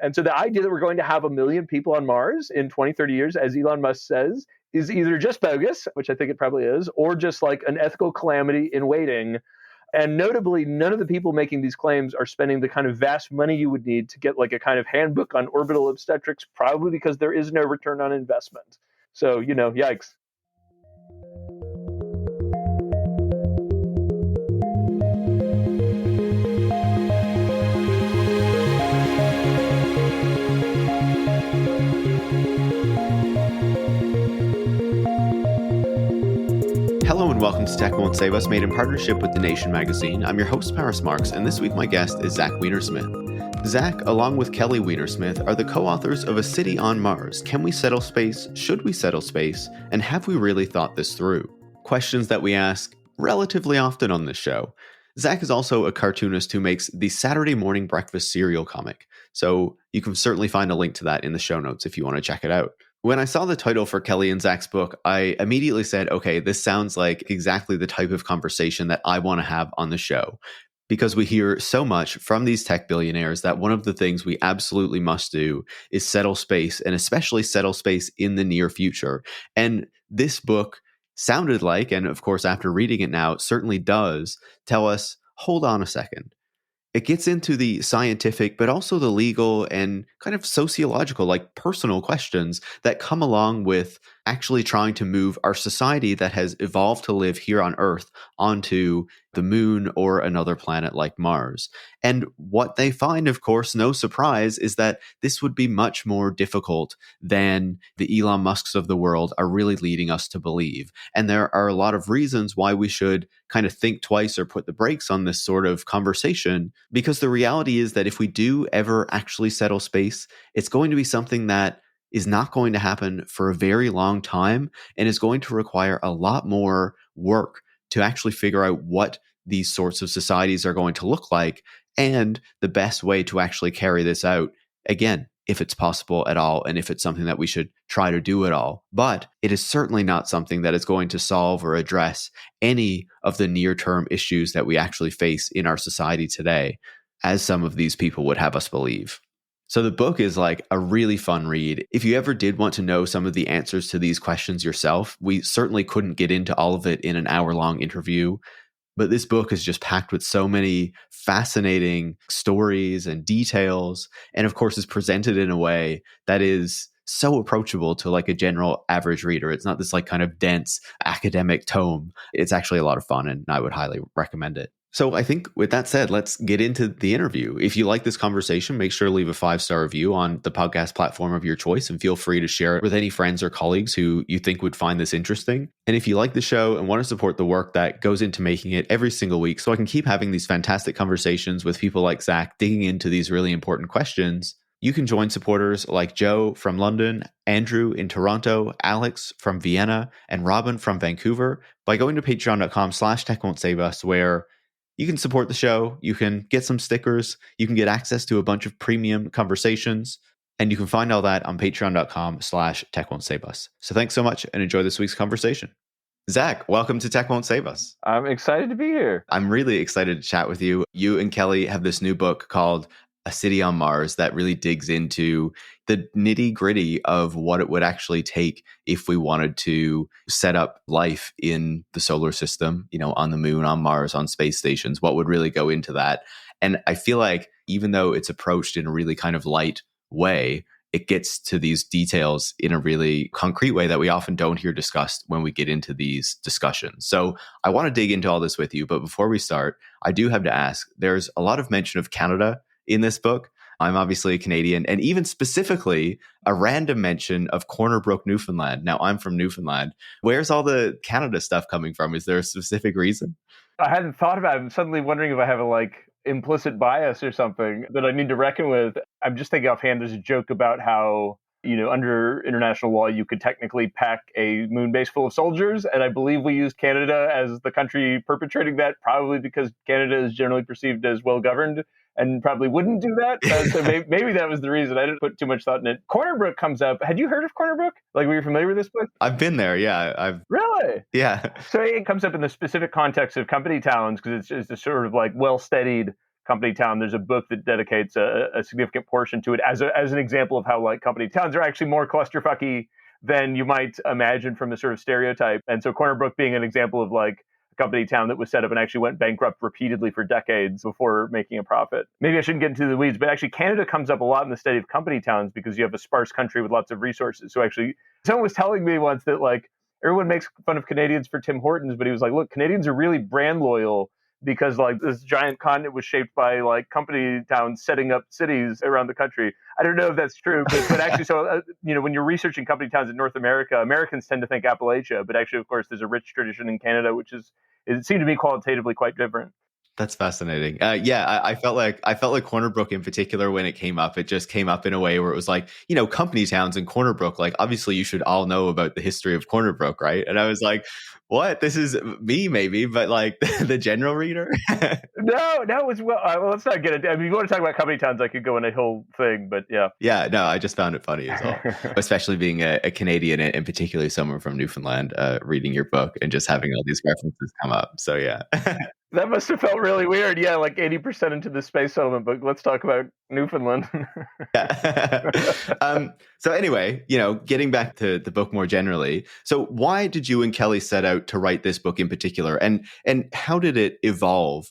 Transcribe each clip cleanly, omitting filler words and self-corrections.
And so the idea that we're going to have 1 million people on Mars in 20, 30 years, as Elon Musk says, is either just bogus, which I think it probably is, or just like an ethical calamity in waiting. And notably, none of the people making these claims are spending the kind of vast money you would need to get like a kind of handbook on orbital obstetrics, probably because there is no return on investment. So, yikes. Hello and welcome to Tech Won't Save Us, made in partnership with The Nation magazine. I'm your host, Marx, and this week my guest is Zach Weinersmith. Zach, along with Kelly Weinersmith, are the co-authors of A City on Mars. Can we settle space? Should we settle space? And have we really thought this through? Questions that we ask relatively often on this show. Zach is also a cartoonist who makes the Saturday morning breakfast cereal comic, so you can certainly find a link to that in the show notes if you want to check it out. When I saw the title for Kelly and Zach's book, I immediately said, okay, this sounds like exactly the type of conversation that I want to have on the show. Because we hear so much from these tech billionaires that one of the things we absolutely must do is settle space, and especially settle space in the near future. And this book sounded like, and of course after reading it now, certainly does tell us, hold on a second. It gets into the scientific, but also the legal and kind of sociological, like personal questions that come along with actually trying to move our society that has evolved to live here on Earth onto the moon or another planet like Mars. And what they find, of course, no surprise, is that this would be much more difficult than the Elon Musks of the world are really leading us to believe. And there are a lot of reasons why we should kind of think twice or put the brakes on this sort of conversation, because the reality is that if we do ever actually settle space, it's going to be something that is not going to happen for a very long time and is going to require a lot more work to actually figure out what these sorts of societies are going to look like and the best way to actually carry this out, again, if it's possible at all and if it's something that we should try to do at all. But it is certainly not something that is going to solve or address any of the near-term issues that we actually face in our society today, as some of these people would have us believe. So the book is like a really fun read. If you ever did want to know some of the answers to these questions yourself, we certainly couldn't get into all of it in an hour-long interview, but this book is just packed with so many fascinating stories and details, and of course is presented in a way that is so approachable to like a general average reader. It's not this like kind of dense academic tome. It's actually a lot of fun, and I would highly recommend it. So I think with that said, let's get into the interview. If you like this conversation, make sure to leave a 5-star review on the podcast platform of your choice, and feel free to share it with any friends or colleagues who you think would find this interesting. And if you like the show and want to support the work that goes into making it every single week, so I can keep having these fantastic conversations with people like Zach digging into these really important questions, you can join supporters like Joe from London, Andrew in Toronto, Alex from Vienna, and Robin from Vancouver by going to patreon.com/techwon'tsavus, where you can support the show, you can get some stickers, you can get access to a bunch of premium conversations, and you can find all that on patreon.com/techwon'tsavus. So thanks so much and enjoy this week's conversation. Zach, welcome to Tech Won't Save Us. I'm excited to be here. I'm really excited to chat with you. You and Kelly have this new book called A City on Mars that really digs into the nitty gritty of what it would actually take if we wanted to set up life in the solar system, on the moon, on Mars, on space stations, what would really go into that. And I feel like even though it's approached in a really kind of light way, it gets to these details in a really concrete way that we often don't hear discussed when we get into these discussions. So I want to dig into all this with you. But before we start, I do have to ask, there's a lot of mention of Canada in this book. I'm obviously a Canadian, and even specifically a random mention of Corner Brook, Newfoundland. Now, I'm from Newfoundland. Where's all the Canada stuff coming from? Is there a specific reason? I hadn't thought about it. I'm suddenly wondering if I have a implicit bias or something that I need to reckon with. I'm just thinking offhand, there's a joke about how, under international law, you could technically pack a moon base full of soldiers. And I believe we used Canada as the country perpetrating that, probably because Canada is generally perceived as well-governed and probably wouldn't do that. So maybe that was the reason. I didn't put too much thought in it. Corner Brook comes up. Had you heard of Corner Brook? Were you familiar with this book? I've been there, yeah. Really? Yeah. So it comes up in the specific context of company towns because it's a sort of well-studied company town. There's a book that dedicates a significant portion to it as an example of how like company towns are actually more clusterfucky than you might imagine from the sort of stereotype. And so Corner Brook being an example of like a company town that was set up and actually went bankrupt repeatedly for decades before making a profit. Maybe I shouldn't get into the weeds, but actually Canada comes up a lot in the study of company towns because you have a sparse country with lots of resources. So actually someone was telling me once that like everyone makes fun of Canadians for Tim Hortons, but he was like, look, Canadians are really brand loyal because like this giant continent was shaped by like company towns setting up cities around the country. I don't know if that's true, but actually, so, when you're researching company towns in North America, Americans tend to think Appalachia, but actually, of course, there's a rich tradition in Canada, it seemed to me qualitatively quite different. That's fascinating. I felt like Corner Brook in particular, when it came up, it just came up in a way where it was like, company towns in Corner Brook, like obviously you should all know about the history of Corner Brook, right? And I was like, what? This is me maybe, but like the general reader? No, well, let's not get it. I mean, if you want to talk about company towns, I could go in a whole thing, but yeah. Yeah, no, I just found it funny as well, especially being a Canadian and particularly someone from Newfoundland reading your book and just having all these references come up. So yeah. That must have felt really weird. Yeah, like 80% into the space settlement, but let's talk about Newfoundland. So anyway, getting back to the book more generally. So why did you and Kelly set out to write this book in particular? And how did it evolve,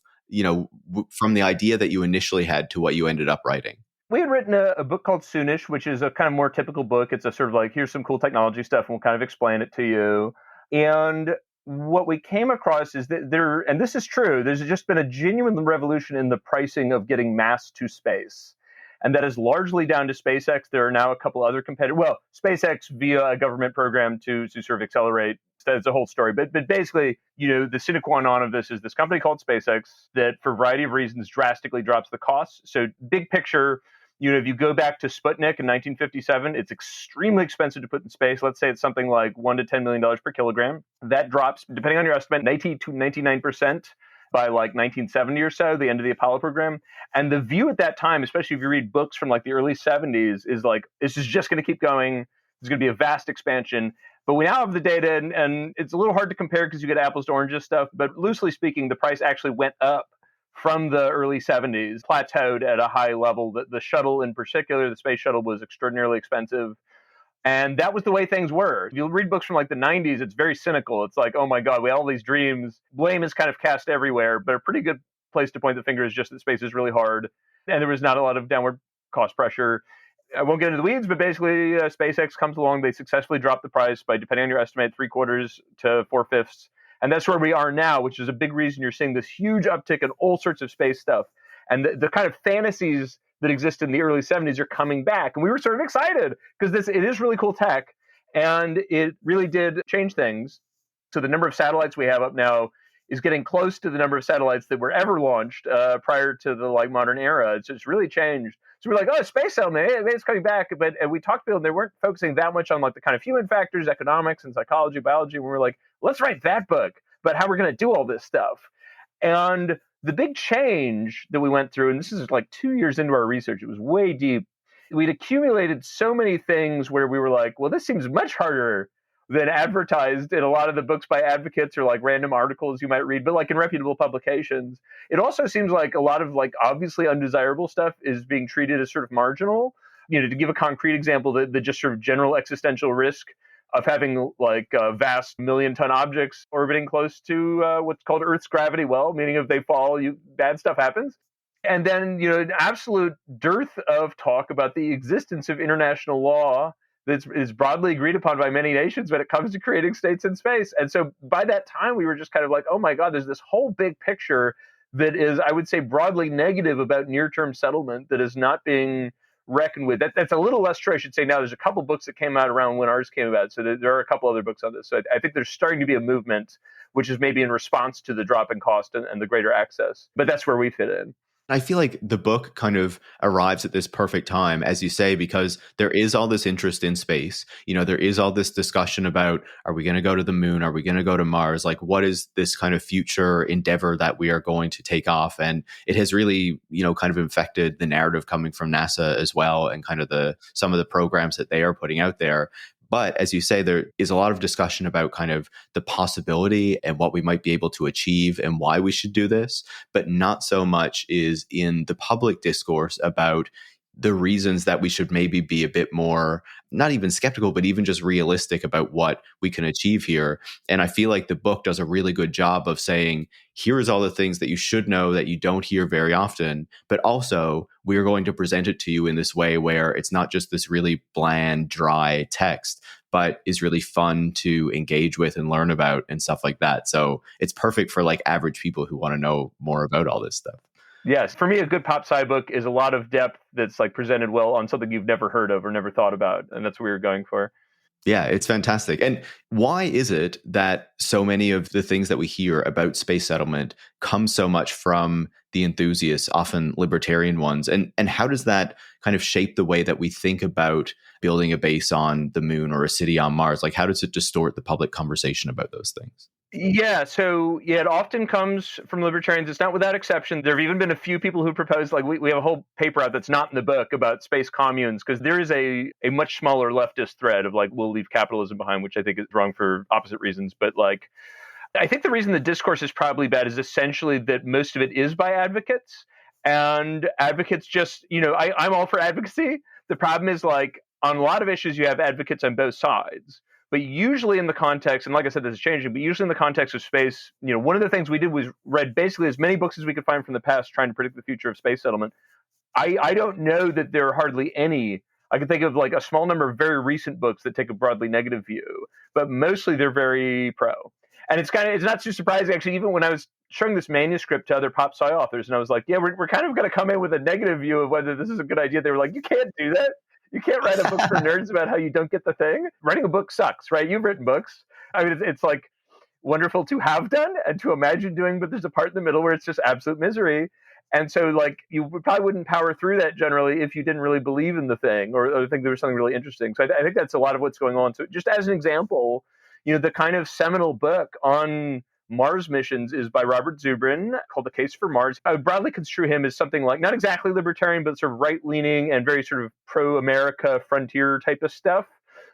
from the idea that you initially had to what you ended up writing? We had written a book called Soonish, which is a kind of more typical book. It's a sort of like, here's some cool technology stuff, and we'll kind of explain it to you. And what we came across is that and this is true, there's just been a genuine revolution in the pricing of getting mass to space. And that is largely down to SpaceX. There are now a couple other competitors. Well, SpaceX via a government program to sort of accelerate. That's a whole story. But basically, the sine qua non of this is this company called SpaceX that, for a variety of reasons, drastically drops the costs. So big picture, if you go back to Sputnik in 1957, it's extremely expensive to put in space. Let's say it's something like $1 to $10 million per kilogram. That drops, depending on your estimate, 90 to 99% by like 1970 or so, the end of the Apollo program. And the view at that time, especially if you read books from like the early 70s, is like, this is just going to keep going. There's going to be a vast expansion. But we now have the data, and it's a little hard to compare because you get apples to oranges stuff. But loosely speaking, the price actually went up from the early 70s, plateaued at a high level. The shuttle in particular, the space shuttle, was extraordinarily expensive. And that was the way things were. If you read books from like the 90s, it's very cynical. It's like, oh my God, we had all these dreams. Blame is kind of cast everywhere, but a pretty good place to point the finger is just that space is really hard. And there was not a lot of downward cost pressure. I won't get into the weeds, but basically SpaceX comes along. They successfully drop the price by, depending on your estimate, 3/4 to 4/5. And that's where we are now, which is a big reason you're seeing this huge uptick in all sorts of space stuff. And the kind of fantasies that exist in the early 70s are coming back. And we were sort of excited because it is really cool tech. And it really did change things. So the number of satellites we have up now is getting close to the number of satellites that were ever launched prior to the like modern era. It's really changed. So we're like, oh, space settlement, it's coming back. But we talked to people, and they weren't focusing that much on like the kind of human factors, economics and psychology, biology. And we were like, let's write that book about how we're going to do all this stuff. And the big change that we went through, and this is like 2 years into our research, it was way deep. We'd accumulated so many things where we were like, well, this seems much harder than advertised in a lot of the books by advocates or like random articles you might read, but like in reputable publications. It also seems like a lot of like obviously undesirable stuff is being treated as sort of marginal. To give a concrete example, the just sort of general existential risk of having like vast million-ton objects orbiting close to what's called Earth's gravity well, meaning if they fall, bad stuff happens. And then, an absolute dearth of talk about the existence of international law that is broadly agreed upon by many nations when it comes to creating states in space. And so by that time, we were just kind of like, oh my God, there's this whole big picture that is, I would say, broadly negative about near-term settlement that is not being reckoned with. That's a little less true, I should say. Now, there's a couple books that came out around when ours came about. So there are a couple other books on this. So I think there's starting to be a movement, which is maybe in response to the drop in cost and the greater access. But that's where we fit in. I feel like the book kind of arrives at this perfect time, as you say, because there is all this interest in space. There is all this discussion about, are we going to go to the moon? Are we going to go to Mars? Like, what is this kind of future endeavor that we are going to take off? And it has really, kind of infected the narrative coming from NASA as well, and kind of some of the programs that they are putting out there. But as you say, there is a lot of discussion about kind of the possibility and what we might be able to achieve and why we should do this, but not so much is in the public discourse about the reasons that we should maybe be a bit more, not even skeptical, but even just realistic about what we can achieve here. And I feel like the book does a really good job of saying, here's all the things that you should know that you don't hear very often, but also we're going to present it to you in this way where it's not just this really bland, dry text, but is really fun to engage with and learn about and stuff like that. So it's perfect for like average people who want to know more about all this stuff. Yes, for me, a good pop sci book is a lot of depth that's like presented well on something you've never heard of or never thought about. And that's what we were going for. Yeah, it's fantastic. And why is it that so many of the things that we hear about space settlement come so much from the enthusiasts, often libertarian ones? And how does that kind of shape the way that we think about building a base on the moon or a city on Mars? Like, how does it distort the public conversation about those things? Yeah, so yeah, it often comes from libertarians. It's not without exception. There have even been a few people who propose, like we have a whole paper out that's not in the book about space communes, because there is a much smaller leftist thread of like, we'll leave capitalism behind, which I think is wrong for opposite reasons. But like, I think the reason the discourse is probably bad is essentially that most of it is by advocates. And advocates just, I'm all for advocacy. The problem is like, on a lot of issues, you have advocates on both sides. But usually in the context, and like I said, this is changing, but usually in the context of space, one of the things we did was read basically as many books as we could find from the past trying to predict the future of space settlement. I don't know that there are hardly any. I can think of like a small number of very recent books that take a broadly negative view, but mostly they're very pro. And it's not too surprising, actually, even when I was showing this manuscript to other pop sci authors, and I was like, yeah, we're kind of going to come in with a negative view of whether this is a good idea. They were like, you can't do that. You can't write a book for nerds about how you don't get the thing. Writing a book sucks, right? You've written books. I mean, it's like wonderful to have done and to imagine doing, but there's a part in the middle where it's just absolute misery. And so like you probably wouldn't power through that generally if you didn't really believe in the thing or think there was something really interesting. So I think that's a lot of what's going on. So just as an example, the kind of seminal book on Mars missions is by Robert Zubrin, called The Case for Mars. I would broadly construe him as something like, not exactly libertarian, but sort of right-leaning and very sort of pro-America frontier type of stuff.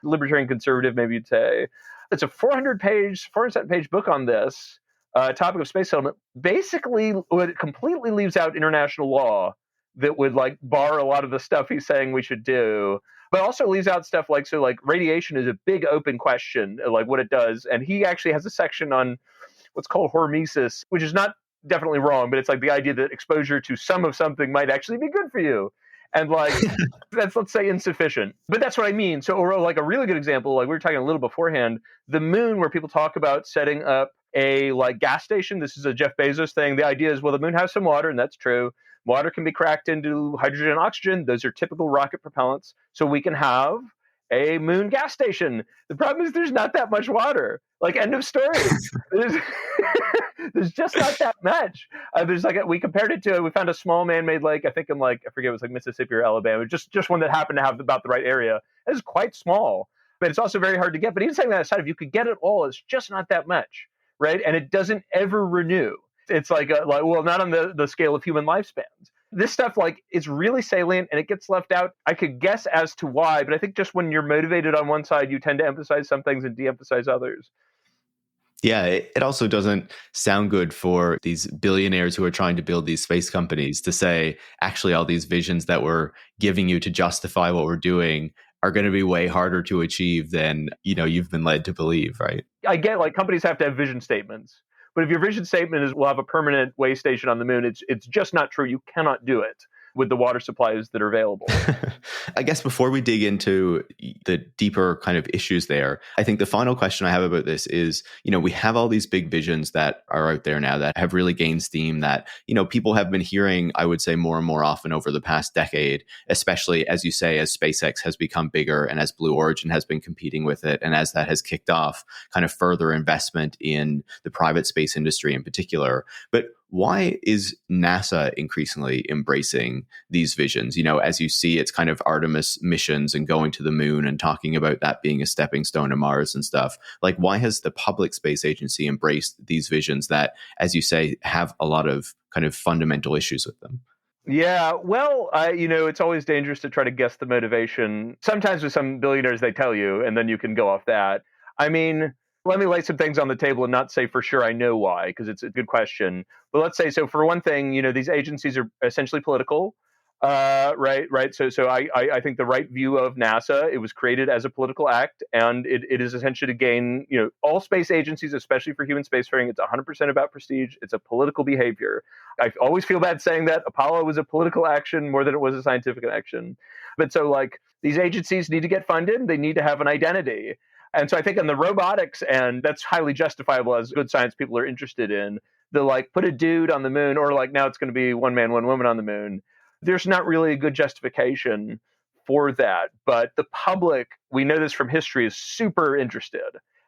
Libertarian conservative, maybe you'd say. It's a 407-page book on this topic of space settlement. Basically, it completely leaves out international law that would like bar a lot of the stuff he's saying we should do, but also leaves out stuff like, so like radiation is a big open question, like what it does. And he actually has a section on what's called hormesis, which is not definitely wrong, but it's like the idea that exposure to some of something might actually be good for you. And like, that's, let's say, insufficient. But that's what I mean. So, or like a really good example, like we were talking a little beforehand, the moon, where people talk about setting up a like gas station. This is a Jeff Bezos thing. The idea is, well, the moon has some water, and that's true. Water can be cracked into hydrogen and oxygen. Those are typical rocket propellants. So we can have a moon gas station. The problem is there's not that much water. Like, end of story. There's just not that much. There's like we compared it to, we found a small man-made lake, I think in like, I forget, it was like Mississippi or Alabama, just one that happened to have about the right area. It's quite small, but it's also very hard to get. But even saying that aside, if you could get it all, it's just not that much, right? And it doesn't ever renew. It's like well, not on the scale of human lifespans. This stuff, like, it's really salient and it gets left out. I could guess as to why, but I think just when you're motivated on one side, you tend to emphasize some things and de-emphasize others. Yeah, it also doesn't sound good for these billionaires who are trying to build these space companies to say, actually, all these visions that we're giving you to justify what we're doing are going to be way harder to achieve than, you've been led to believe, right? I get, like, companies have to have vision statements. But if your vision statement is, we'll have a permanent way station on the moon, it's just not true. You cannot do it with the water supplies that are available. I guess before we dig into the deeper kind of issues there, I think the final question I have about this is, we have all these big visions that are out there now that have really gained steam that, people have been hearing, I would say, more and more often over the past decade, especially, as you say, as SpaceX has become bigger and as Blue Origin has been competing with it. And as that has kicked off kind of further investment in the private space industry in particular. But why is NASA increasingly embracing these visions? As you see, it's kind of Artemis missions and going to the moon and talking about that being a stepping stone to Mars and stuff. Like, why has the public space agency embraced these visions that, as you say, have a lot of kind of fundamental issues with them? Yeah, well, it's always dangerous to try to guess the motivation. Sometimes with some billionaires, they tell you, and then you can go off that. I mean, let me lay some things on the table and not say for sure I know why, because it's a good question. But let's say, so for one thing, these agencies are essentially political. Right. So I think the right view of NASA, it was created as a political act, and it is essentially to gain, all space agencies, especially for human spacefaring, it's 100% about prestige. It's a political behavior. I always feel bad saying that. Apollo was a political action more than it was a scientific action. But so like these agencies need to get funded. They need to have an identity. And so I think on the robotics end, that's highly justifiable as good science people are interested in. The like put a dude on the moon, or like now it's going to be one man, one woman on the moon. There's not really a good justification for that. But the public, we know this from history, is super interested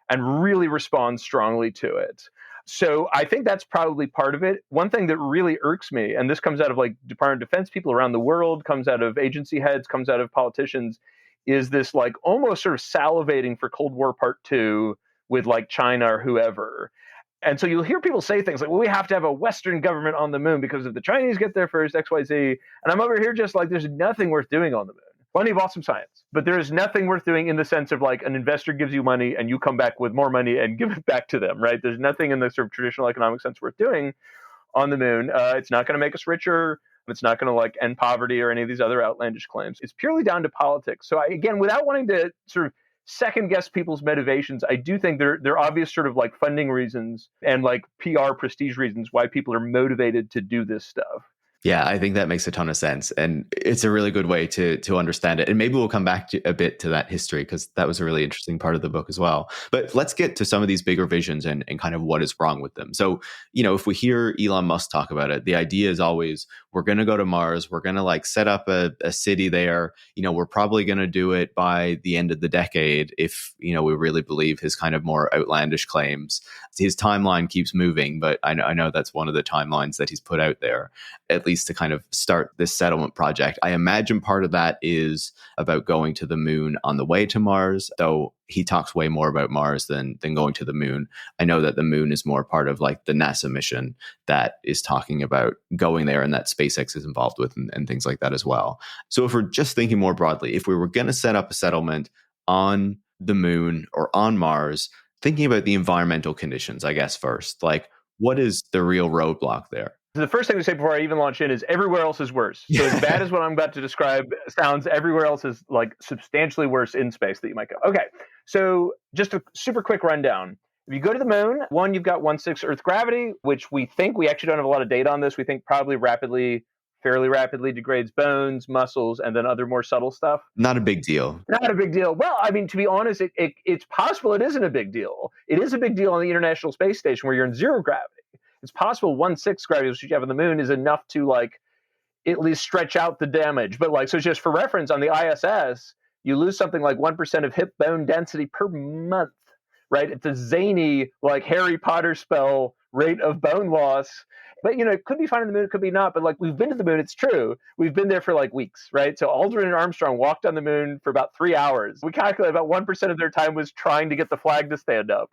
and really responds strongly to it. So I think that's probably part of it. One thing that really irks me, and this comes out of like Department of Defense people around the world, comes out of agency heads, comes out of politicians, is this like almost sort of salivating for Cold War Part 2 with like China or whoever. And so you'll hear people say things like, well, we have to have a Western government on the moon because if the Chinese get there first, XYZ. And I'm over here just like, there's nothing worth doing on the moon. Plenty of awesome science, but there is nothing worth doing in the sense of like an investor gives you money and you come back with more money and give it back to them, right? There's nothing in the sort of traditional economic sense worth doing on the moon. It's not going to make us richer. It's not going to like end poverty or any of these other outlandish claims. It's purely down to politics. So again, without wanting to sort of second guess people's motivations, I do think there are obvious sort of like funding reasons and like PR prestige reasons why people are motivated to do this stuff. Yeah, I think that makes a ton of sense. And it's a really good way to understand it. And maybe we'll come back a bit to that history, because that was a really interesting part of the book as well. But let's get to some of these bigger visions and kind of what is wrong with them. So, if we hear Elon Musk talk about it, the idea is always, we're going to go to Mars. We're going to like set up a city there. We're probably going to do it by the end of the decade if, we really believe his kind of more outlandish claims. His timeline keeps moving, but I know that's one of the timelines that he's put out there, at least to kind of start this settlement project. I imagine part of that is about going to the moon on the way to Mars, though he talks way more about Mars than going to the moon. I know that the moon is more part of like the NASA mission that is talking about going there and that SpaceX is involved with and things like that as well. So if we're just thinking more broadly, if we were going to set up a settlement on the moon or on Mars, thinking about the environmental conditions, I guess, first, like what is the real roadblock there? The first thing to say before I even launch in is everywhere else is worse. So as bad as what I'm about to describe sounds, everywhere else is like substantially worse in space that you might go. Okay, so just a super quick rundown. If you go to the moon, one, you've got 1/6 Earth gravity, which we actually don't have a lot of data on this. We think probably fairly rapidly degrades bones, muscles, and then other more subtle stuff. Not a big deal. Not a big deal. Well, I mean, to be honest, it's possible it isn't a big deal. It is a big deal on the International Space Station where you're in zero gravity. It's possible 1/6 gravity, which you have on the moon, is enough to like at least stretch out the damage. But like, so just for reference, on the ISS, you lose something like 1% of hip bone density per month, right? It's a zany, like Harry Potter spell rate of bone loss. But, it could be fine on the moon, it could be not. But like, we've been to the moon, it's true. We've been there for like weeks, right? So Aldrin and Armstrong walked on the moon for about 3 hours. We calculate about 1% of their time was trying to get the flag to stand up,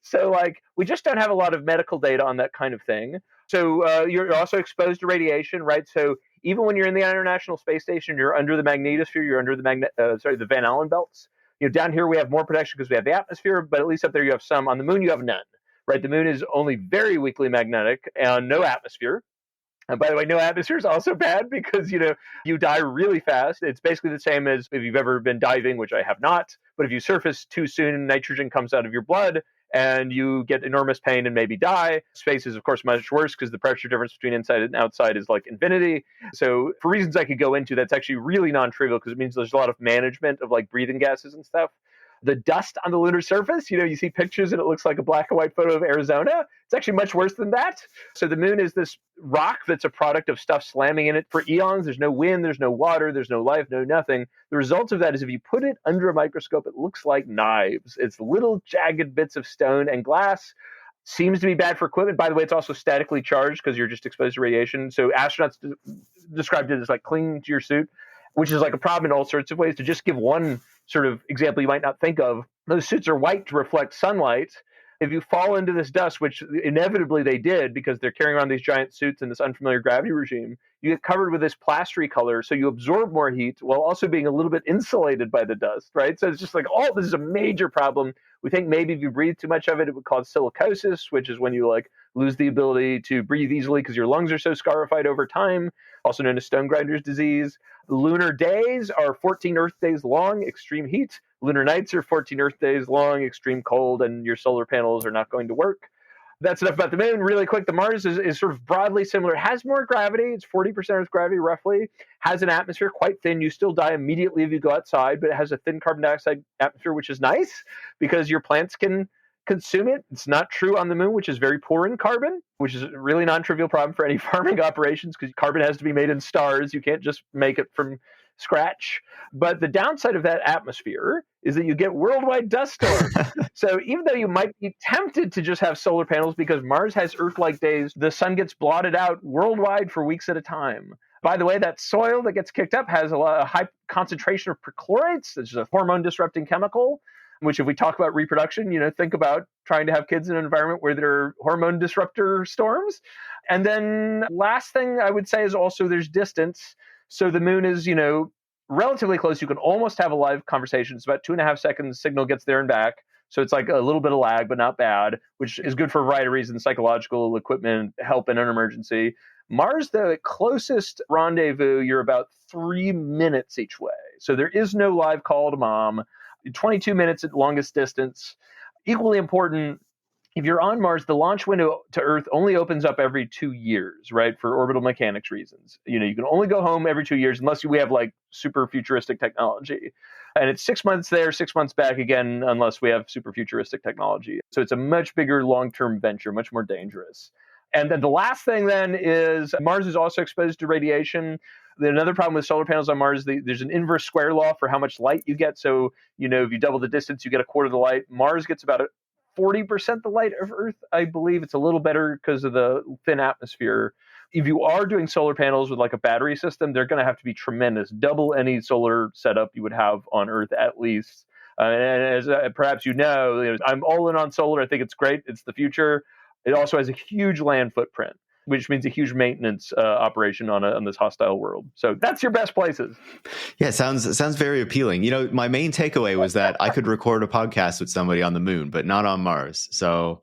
So like, we just don't have a lot of medical data on that kind of thing. So you're also exposed to radiation, right? So even when you're in the International Space Station, you're under the magnetosphere, you're under the Van Allen belts. Down here we have more protection because we have the atmosphere, but at least up there you have some. On the moon, you have none. Right, the moon is only very weakly magnetic and no atmosphere. And by the way, no atmosphere is also bad because, you die really fast. It's basically the same as if you've ever been diving, which I have not. But if you surface too soon, nitrogen comes out of your blood and you get enormous pain and maybe die. Space is, of course, much worse because the pressure difference between inside and outside is like infinity. So for reasons I could go into, that's actually really non-trivial because it means there's a lot of management of like breathing gases and stuff. The dust on the lunar surface, you see pictures and it looks like a black and white photo of Arizona. It's actually much worse than that. So the moon is this rock that's a product of stuff slamming in it for eons. There's no wind, there's no water, there's no life, no nothing. The result of that is if you put it under a microscope, it looks like knives. It's little jagged bits of stone and glass. Seems to be bad for equipment. By the way, it's also statically charged because you're just exposed to radiation. So astronauts described it as like clinging to your suit, which is like a problem in all sorts of ways. To just give one sort of example you might not think of, those suits are white to reflect sunlight. If you fall into this dust, which inevitably they did because they're carrying around these giant suits in this unfamiliar gravity regime, you get covered with this plastery color, so you absorb more heat while also being a little bit insulated by the dust, right? So it's just like, oh, this is a major problem. We think maybe if you breathe too much of it, it would cause silicosis, which is when you like lose the ability to breathe easily because your lungs are so scarified over time, also known as stone grinder's disease. Lunar days are 14 Earth days long, extreme heat. Lunar nights are 14 Earth days long, extreme cold, and your solar panels are not going to work. That's enough about the moon. Really quick, the Mars is sort of broadly similar. It has more gravity. It's 40% Earth gravity, roughly. Has an atmosphere quite thin. You still die immediately if you go outside, but it has a thin carbon dioxide atmosphere, which is nice because your plants can consume it. It's not true on the moon, which is very poor in carbon, which is a really non-trivial problem for any farming operations because carbon has to be made in stars. You can't just make it from scratch. But the downside of that atmosphere is that you get worldwide dust storms. So even though you might be tempted to just have solar panels because Mars has Earth-like days, the sun gets blotted out worldwide for weeks at a time. By the way, that soil that gets kicked up has a high concentration of perchlorates, which is a hormone-disrupting chemical, which if we talk about reproduction, think about trying to have kids in an environment where there are hormone disruptor storms. And then last thing I would say is also there's distance. So the moon is, relatively close. You can almost have a live conversation. It's about 2.5 seconds, signal gets there and back. So it's like a little bit of lag, but not bad, which is good for a variety of reasons, psychological, equipment, help in an emergency. Mars, the closest rendezvous, you're about 3 minutes each way. So there is no live call to mom. 22 minutes at longest distance. Equally important, if you're on Mars, the launch window to Earth only opens up every 2 years, right? For orbital mechanics reasons. You can only go home every 2 years unless we have like super futuristic technology. And it's 6 months there, 6 months back again, unless we have super futuristic technology. So it's a much bigger long-term venture, much more dangerous. And then the last thing then is Mars is also exposed to radiation. Another problem with solar panels on Mars, there's an inverse square law for how much light you get. So, if you double the distance, you get a quarter of the light. Mars gets about 40% the light of Earth, I believe. It's a little better because of the thin atmosphere. If you are doing solar panels with like a battery system, they're going to have to be tremendous, double any solar setup you would have on Earth at least. And as perhaps I'm all in on solar. I think it's great. It's the future. It also has a huge land footprint, which means a huge maintenance operation on this hostile world. So that's your best places. Yeah, sounds very appealing. My main takeaway was that I could record a podcast with somebody on the moon, but not on Mars. So,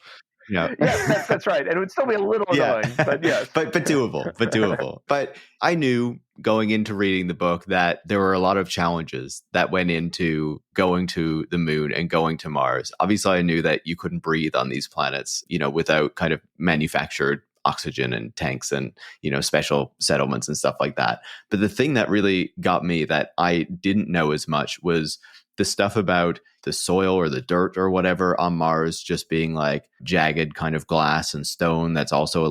Yes, that's right. And it would still be a little annoying, but yes. but doable. But I knew going into reading the book that there were a lot of challenges that went into going to the moon and going to Mars. Obviously, I knew that you couldn't breathe on these planets, without kind of manufactured oxygen and tanks and, special settlements and stuff like that. But the thing that really got me that I didn't know as much was the stuff about the soil or the dirt or whatever on Mars just being like jagged kind of glass and stone that's also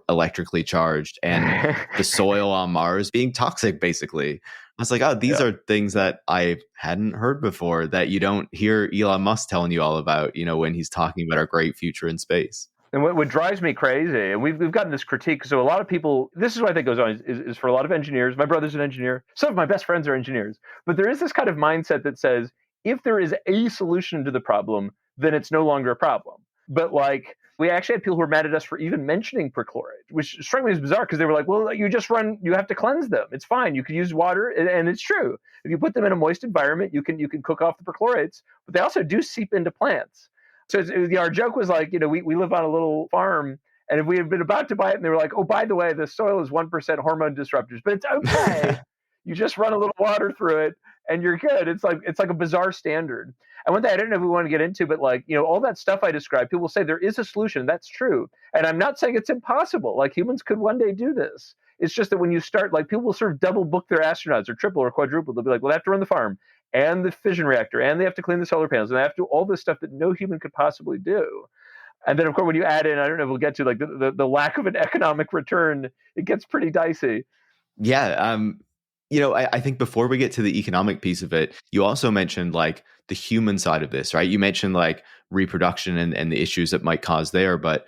electrically charged, and the soil on Mars being toxic, basically. I was like, oh, these are things that I hadn't heard before that you don't hear Elon Musk telling you all about, when he's talking about our great future in space. And what drives me crazy, and we've gotten this critique, so a lot of people, this is what I think goes on, is for a lot of engineers. My brother's an engineer. Some of my best friends are engineers. But there is this kind of mindset that says, if there is a solution to the problem, then it's no longer a problem. But we actually had people who were mad at us for even mentioning perchlorate, which struck me as bizarre because they were like, well, you have to cleanse them. It's fine. You can use water. And it's true. If you put them in a moist environment, you can cook off the perchlorates, but they also do seep into plants. So our joke was like, we live on a little farm, and if we had been about to buy it and they were like, oh, by the way, the soil is 1% hormone disruptors, but it's okay. You just run a little water through it and you're good. It's like a bizarre standard. And one thing I don't know if we want to get into, but all that stuff I described, people will say there is a solution. That's true. And I'm not saying it's impossible. Humans could one day do this. It's just that when you start, people will sort of double book their astronauts or triple or quadruple. They'll be like, well, they have to run the farm and the fission reactor, and they have to clean the solar panels, and they have to do all this stuff that no human could possibly do. And then, of course, when you add in, I don't know if we'll get to the lack of an economic return, it gets pretty dicey. Yeah. I think before we get to the economic piece of it, you also mentioned the human side of this, right? You mentioned reproduction and the issues that might cause there. But,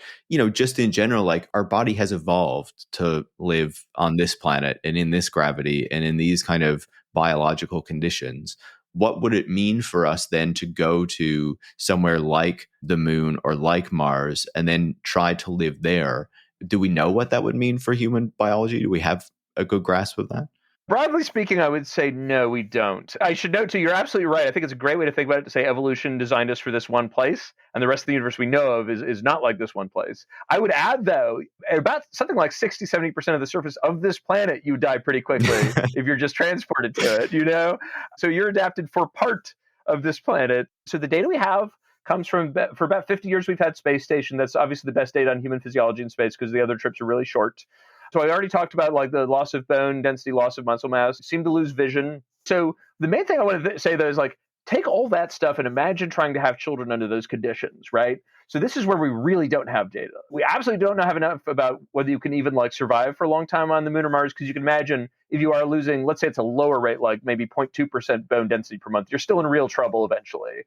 just in general, our body has evolved to live on this planet and in this gravity and in these kind of biological conditions. what would it mean for us then to go to somewhere like the moon or like Mars and then try to live there? Do we know what that would mean for human biology? Do we have a good grasp of that? Broadly speaking, I would say no, we don't. I should note too, you're absolutely right. I think it's a great way to think about it, to say evolution designed us for this one place, and the rest of the universe we know of is not like this one place. I would add, though, about something like 60, 70% of the surface of this planet, you die pretty quickly if you're just transported to it, you know? So you're adapted for part of this planet. So the data we have comes from, for about 50 years, we've had space station. That's obviously the best data on human physiology in space because the other trips are really short. So I already talked about like the loss of bone density, loss of muscle mass, seem to lose vision. So the main thing I want to say though is like, take all that stuff and imagine trying to have children under those conditions, right? So this is where we really don't have data. We absolutely don't have enough about whether you can even like survive for a long time on the moon or Mars, because you can imagine if you are losing, let's say it's a lower rate, like maybe 0.2% bone density per month, you're still in real trouble eventually.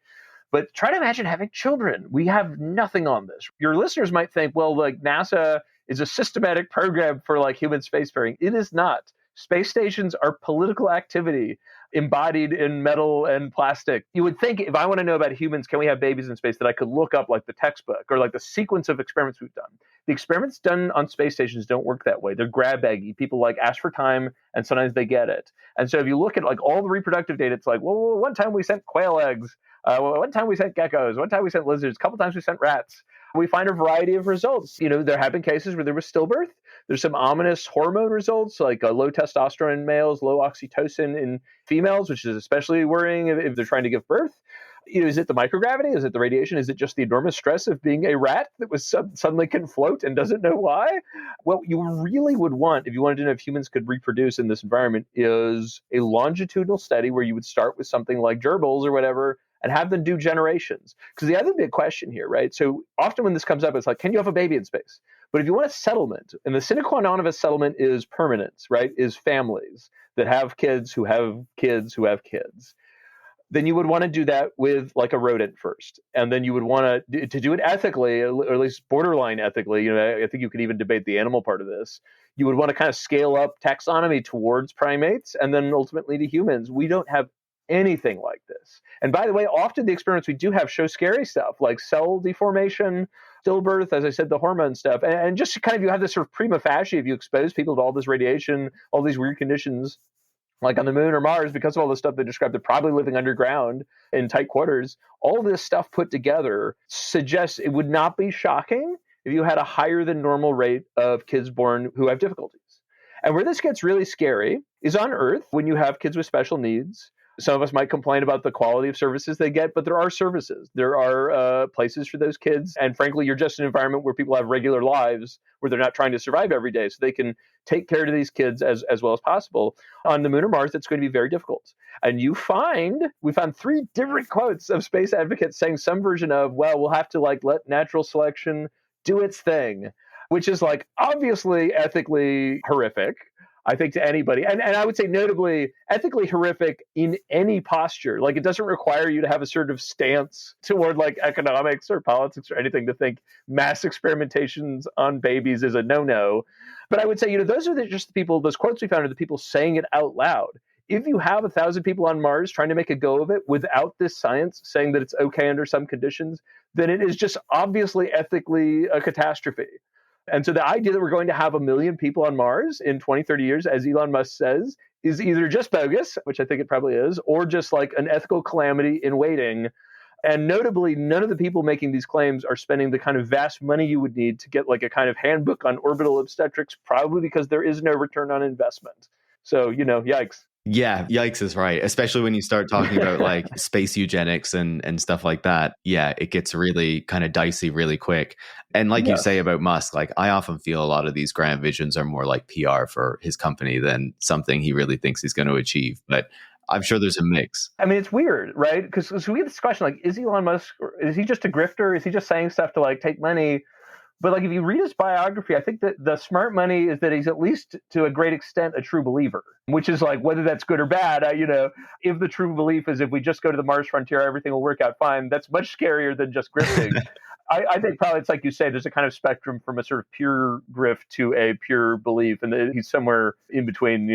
But try to imagine having children. We have nothing on this. Your listeners might think, well, like NASA is a systematic program for like human spacefaring. It is not. Space stations are political activity embodied in metal and plastic. You would think if I want to know about humans, can we have babies in space, that I could look up like the textbook or like the sequence of experiments we've done. The experiments done on space stations don't work that way. They're grab baggy. People like ask for time and sometimes they get it. And so if you look at like all the reproductive data, it's like, well, one time we sent quail eggs. One time we sent geckos. One time we sent lizards. A couple times we sent rats. We find a variety of results. You know, there have been cases where there was stillbirth. There's some ominous hormone results, like low testosterone in males, low oxytocin in females, which is especially worrying if they're trying to give birth. You know, is it the microgravity? Is it the radiation? Is it just the enormous stress of being a rat that was suddenly can float and doesn't know why? What you really would want, if you wanted to know if humans could reproduce in this environment, is a longitudinal study where you would start with something like gerbils or whatever, and have them do generations. Because the other big question here, right? So often when this comes up, it's like, can you have a baby in space? But if you want a settlement, and the sine qua non of a settlement is permanence, right? Is families that have kids who have kids who have kids. Then you would want to do that with like a rodent first. And then you would want to do it ethically, or at least borderline ethically. You know, I think you could even debate the animal part of this. You would want to kind of scale up taxonomy towards primates and then ultimately to humans. We don't have anything like this. And by the way, often the experiments we do have show scary stuff like cell deformation, stillbirth, as I said, the hormone stuff. And just kind of you have this sort of prima facie, if you expose people to all this radiation, all these weird conditions, like on the moon or Mars, because of all the stuff they described, they're probably living underground in tight quarters. All this stuff put together suggests it would not be shocking if you had a higher than normal rate of kids born who have difficulties. And where this gets really scary is on Earth, when you have kids with special needs. Some of us might complain about the quality of services they get, but there are services. There are places for those kids. And frankly, you're just in an environment where people have regular lives where they're not trying to survive every day. So they can take care of these kids as well as possible. On the moon or Mars, it's going to be very difficult. And we found 3 different quotes of space advocates saying some version of, well, we'll have to like let natural selection do its thing, which is like obviously ethically horrific. I think to anybody, and I would say notably ethically horrific in any posture. Like it doesn't require you to have a sort of stance toward like economics or politics or anything to think mass experimentations on babies is a no-no. But I would say, you know, those are just the people, those quotes we found are the people saying it out loud. If you have 1,000 people on Mars trying to make a go of it without this science saying that it's okay under some conditions, then it is just obviously ethically a catastrophe. And so the idea that we're going to have 1 million people on Mars in 20, 30 years, as Elon Musk says, is either just bogus, which I think it probably is, or just like an ethical calamity in waiting. And notably, none of the people making these claims are spending the kind of vast money you would need to get like a kind of handbook on orbital obstetrics, probably because there is no return on investment. So, you know, yikes. Yeah, yikes is right. Especially when you start talking about like space eugenics and stuff like that. Yeah, it gets really kind of dicey really quick. And like you say about Musk, like I often feel a lot of these grand visions are more like PR for his company than something he really thinks he's going to achieve. But I'm sure there's a mix. I mean, it's weird, right? Because we have this question, like, is Elon Musk, is he just a grifter? Is he just saying stuff to like take money? But like, if you read his biography, I think that the smart money is that he's at least to a great extent a true believer, which is like, whether that's good or bad, you know, if the true belief is if we just go to the Mars frontier, everything will work out fine, that's much scarier than just grifting. I think probably it's like you say, there's a kind of spectrum from a sort of pure grift to a pure belief, and he's somewhere in between,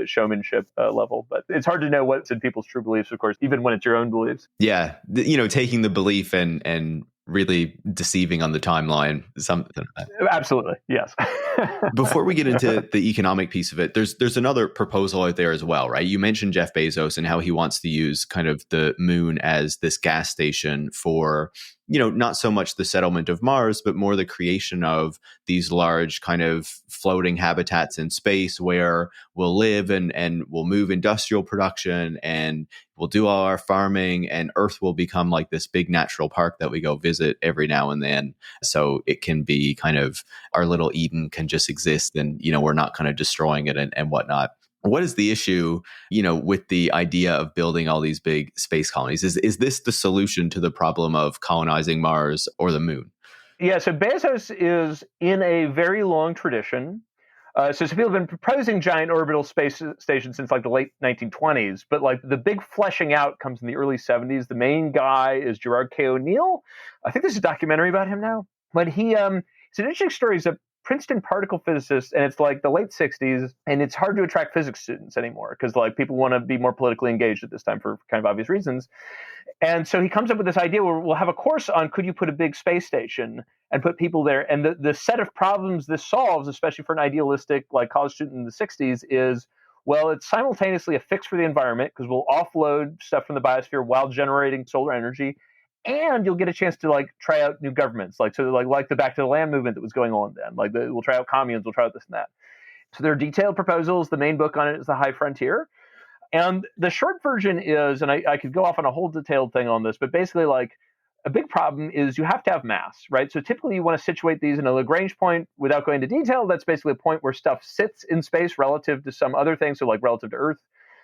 showmanship level. But it's hard to know what's in people's true beliefs, of course, even when it's your own beliefs. Yeah, taking the belief and really deceiving on the timeline, something like that. Absolutely, yes. Before we get into the economic piece of it, there's another proposal out there as well, right? You mentioned Jeff Bezos and how he wants to use kind of the moon as this gas station for, not so much the settlement of Mars, but more the creation of these large kind of floating habitats in space where we'll live and we'll move industrial production and we'll do all our farming, and Earth will become like this big natural park that we go visit every now and then. So it can be kind of our little Eden can just exist, and, we're not kind of destroying it and whatnot. What is the issue, with the idea of building all these big space colonies? Is this the solution to the problem of colonizing Mars or the moon? Yeah, so Bezos is in a very long tradition. So some people have been proposing giant orbital space stations since like the late 1920s, but like the big fleshing out comes in the early 70s. The main guy is Gerard K. O'Neill. I think there's a documentary about him now. But it's an interesting story. He's a Princeton particle physicist, and it's like the late 60s, and it's hard to attract physics students anymore because like people want to be more politically engaged at this time for kind of obvious reasons. And so he comes up with this idea where we'll have a course on could you put a big space station and put people there. And the set of problems this solves, especially for an idealistic like college student in the 60s, is, well, it's simultaneously a fix for the environment because we'll offload stuff from the biosphere while generating solar energy. And you'll get a chance to like try out new governments, like the Back to the Land movement that was going on then. Like we'll try out communes, we'll try out this and that. So there are detailed proposals. The main book on it is The High Frontier. And the short version is, and I could go off on a whole detailed thing on this, but basically like a big problem is you have to have mass, right? So typically you want to situate these in a Lagrange point. Without going into detail, that's basically a point where stuff sits in space relative to some other thing. So like relative to Earth,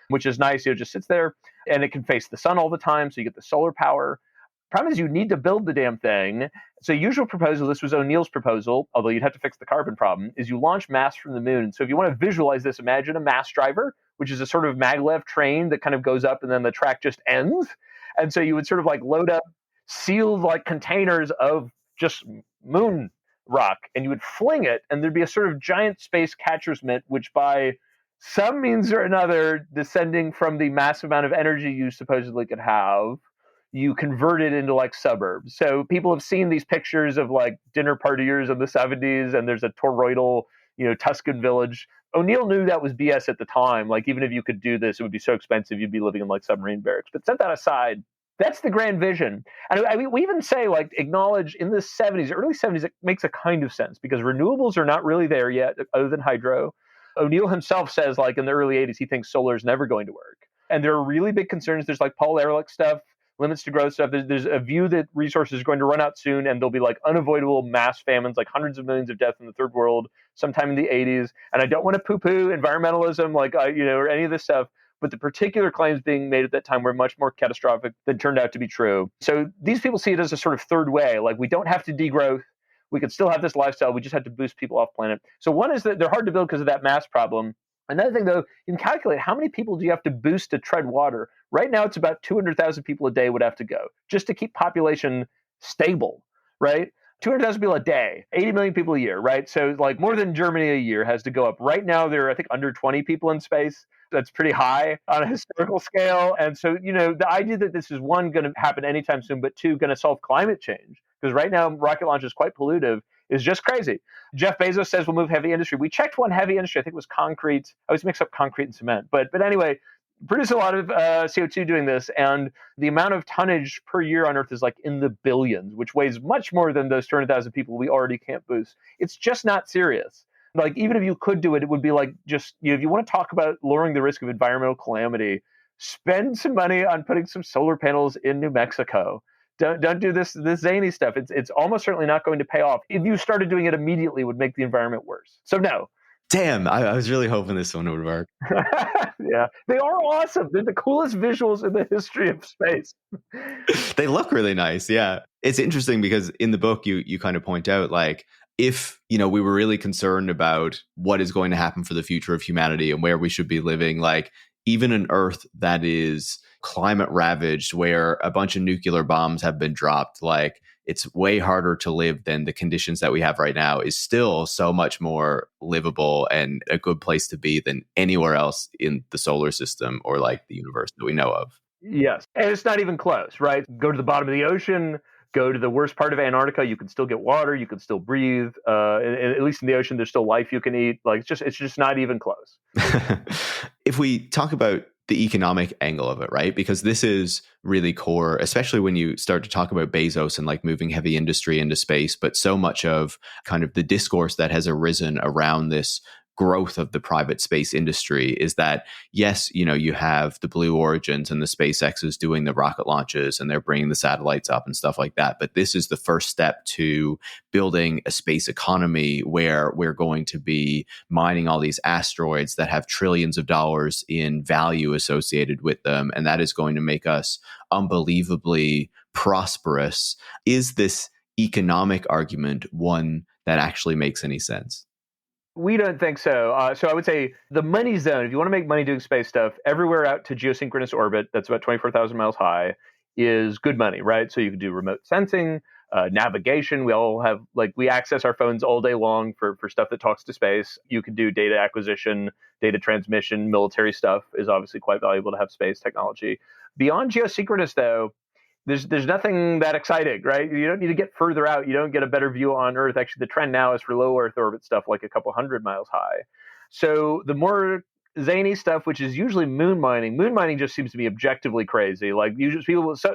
which is nice. It just sits there and it can face the sun all the time. So you get the solar power. Problem is you need to build the damn thing. So usual proposal, this was O'Neill's proposal, although you'd have to fix the carbon problem, is you launch mass from the moon. So if you want to visualize this, imagine a mass driver, which is a sort of maglev train that kind of goes up and then the track just ends. And so you would sort of like load up sealed like containers of just moon rock and you would fling it and there'd be a sort of giant space catcher's mitt, which by some means or another, descending from the massive amount of energy you supposedly could have, you convert it into like suburbs. So people have seen these pictures of like dinner partiers in the 70s, and there's a toroidal, Tuscan village. O'Neill knew that was BS at the time. Like even if you could do this, it would be so expensive, you'd be living in like submarine barracks. But set that aside, that's the grand vision. And we even say like acknowledge in the 70s, early 70s, it makes a kind of sense because renewables are not really there yet other than hydro. O'Neill himself says like in the early 80s, he thinks solar is never going to work. And there are really big concerns. There's like Paul Ehrlich stuff, limits to growth stuff. There's a view that resources are going to run out soon and there'll be like unavoidable mass famines, like hundreds of millions of deaths in the third world sometime in the 80s. And I don't want to poo-poo environmentalism, or any of this stuff, but the particular claims being made at that time were much more catastrophic than turned out to be true. So these people see it as a sort of third way. Like we don't have to degrowth. We could still have this lifestyle. We just have to boost people off planet. So one is that they're hard to build because of that mass problem. Another thing, though, you can calculate how many people do you have to boost to tread water. Right now, it's about 200,000 people a day would have to go just to keep population stable, right? 200,000 people a day, 80 million people a year, right? So like more than Germany a year has to go up. Right now, there are, I think, under 20 people in space. That's pretty high on a historical scale. And so, the idea that this is one, going to happen anytime soon, but two, going to solve climate change, because right now, rocket launch is quite pollutive, is just crazy. Jeff Bezos says we'll move heavy industry. We checked one heavy industry. I think it was concrete. I always mix up concrete and cement. But anyway, produce a lot of CO2 doing this. And the amount of tonnage per year on Earth is like in the billions, which weighs much more than those 200,000 people we already can't boost. It's just not serious. Like, even if you could do it, it would be like just, if you want to talk about lowering the risk of environmental calamity, spend some money on putting some solar panels in New Mexico. Don't do this zany stuff. It's almost certainly not going to pay off. If you started doing it immediately, it would make the environment worse. So no. Damn, I was really hoping this one would work. Yeah, they are awesome. They're the coolest visuals in the history of space. They look really nice. Yeah. It's interesting because in the book, you kind of point out, like, if, we were really concerned about what is going to happen for the future of humanity and where we should be living, like even an Earth that is climate ravaged, where a bunch of nuclear bombs have been dropped, like it's way harder to live than the conditions that we have right now, is still so much more livable and a good place to be than anywhere else in the solar system or like the universe that we know of. Yes. And it's not even close, right? Go to the bottom of the ocean, go to the worst part of Antarctica, you can still get water, you can still breathe. At least in the ocean, there's still life you can eat. Like it's just not even close. If we talk about the economic angle of it, right? Because this is really core, especially when you start to talk about Bezos and like moving heavy industry into space. But so much of kind of the discourse that has arisen around this growth of the private space industry is that, yes, you know, you have the Blue Origins and the SpaceXs doing the rocket launches and they're bringing the satellites up and stuff like that. But this is the first step to building a space economy where we're going to be mining all these asteroids that have trillions of dollars in value associated with them. And that is going to make us unbelievably prosperous. Is this economic argument one that actually makes any sense? We don't think so. So I would say the money zone, if you want to make money doing space stuff, everywhere out to geosynchronous orbit, that's about 24,000 miles high, is good money, right? So you can do remote sensing, navigation. We all have, like, we access our phones all day long for stuff that talks to space. You can do data acquisition, data transmission, military stuff is obviously quite valuable to have space technology. Beyond geosynchronous, though, there's nothing that exciting, right? You don't need to get further out. You don't get a better view on Earth. Actually, the trend now is for low Earth orbit stuff like a couple hundred miles high. So the more zany stuff, which is usually moon mining just seems to be objectively crazy. Like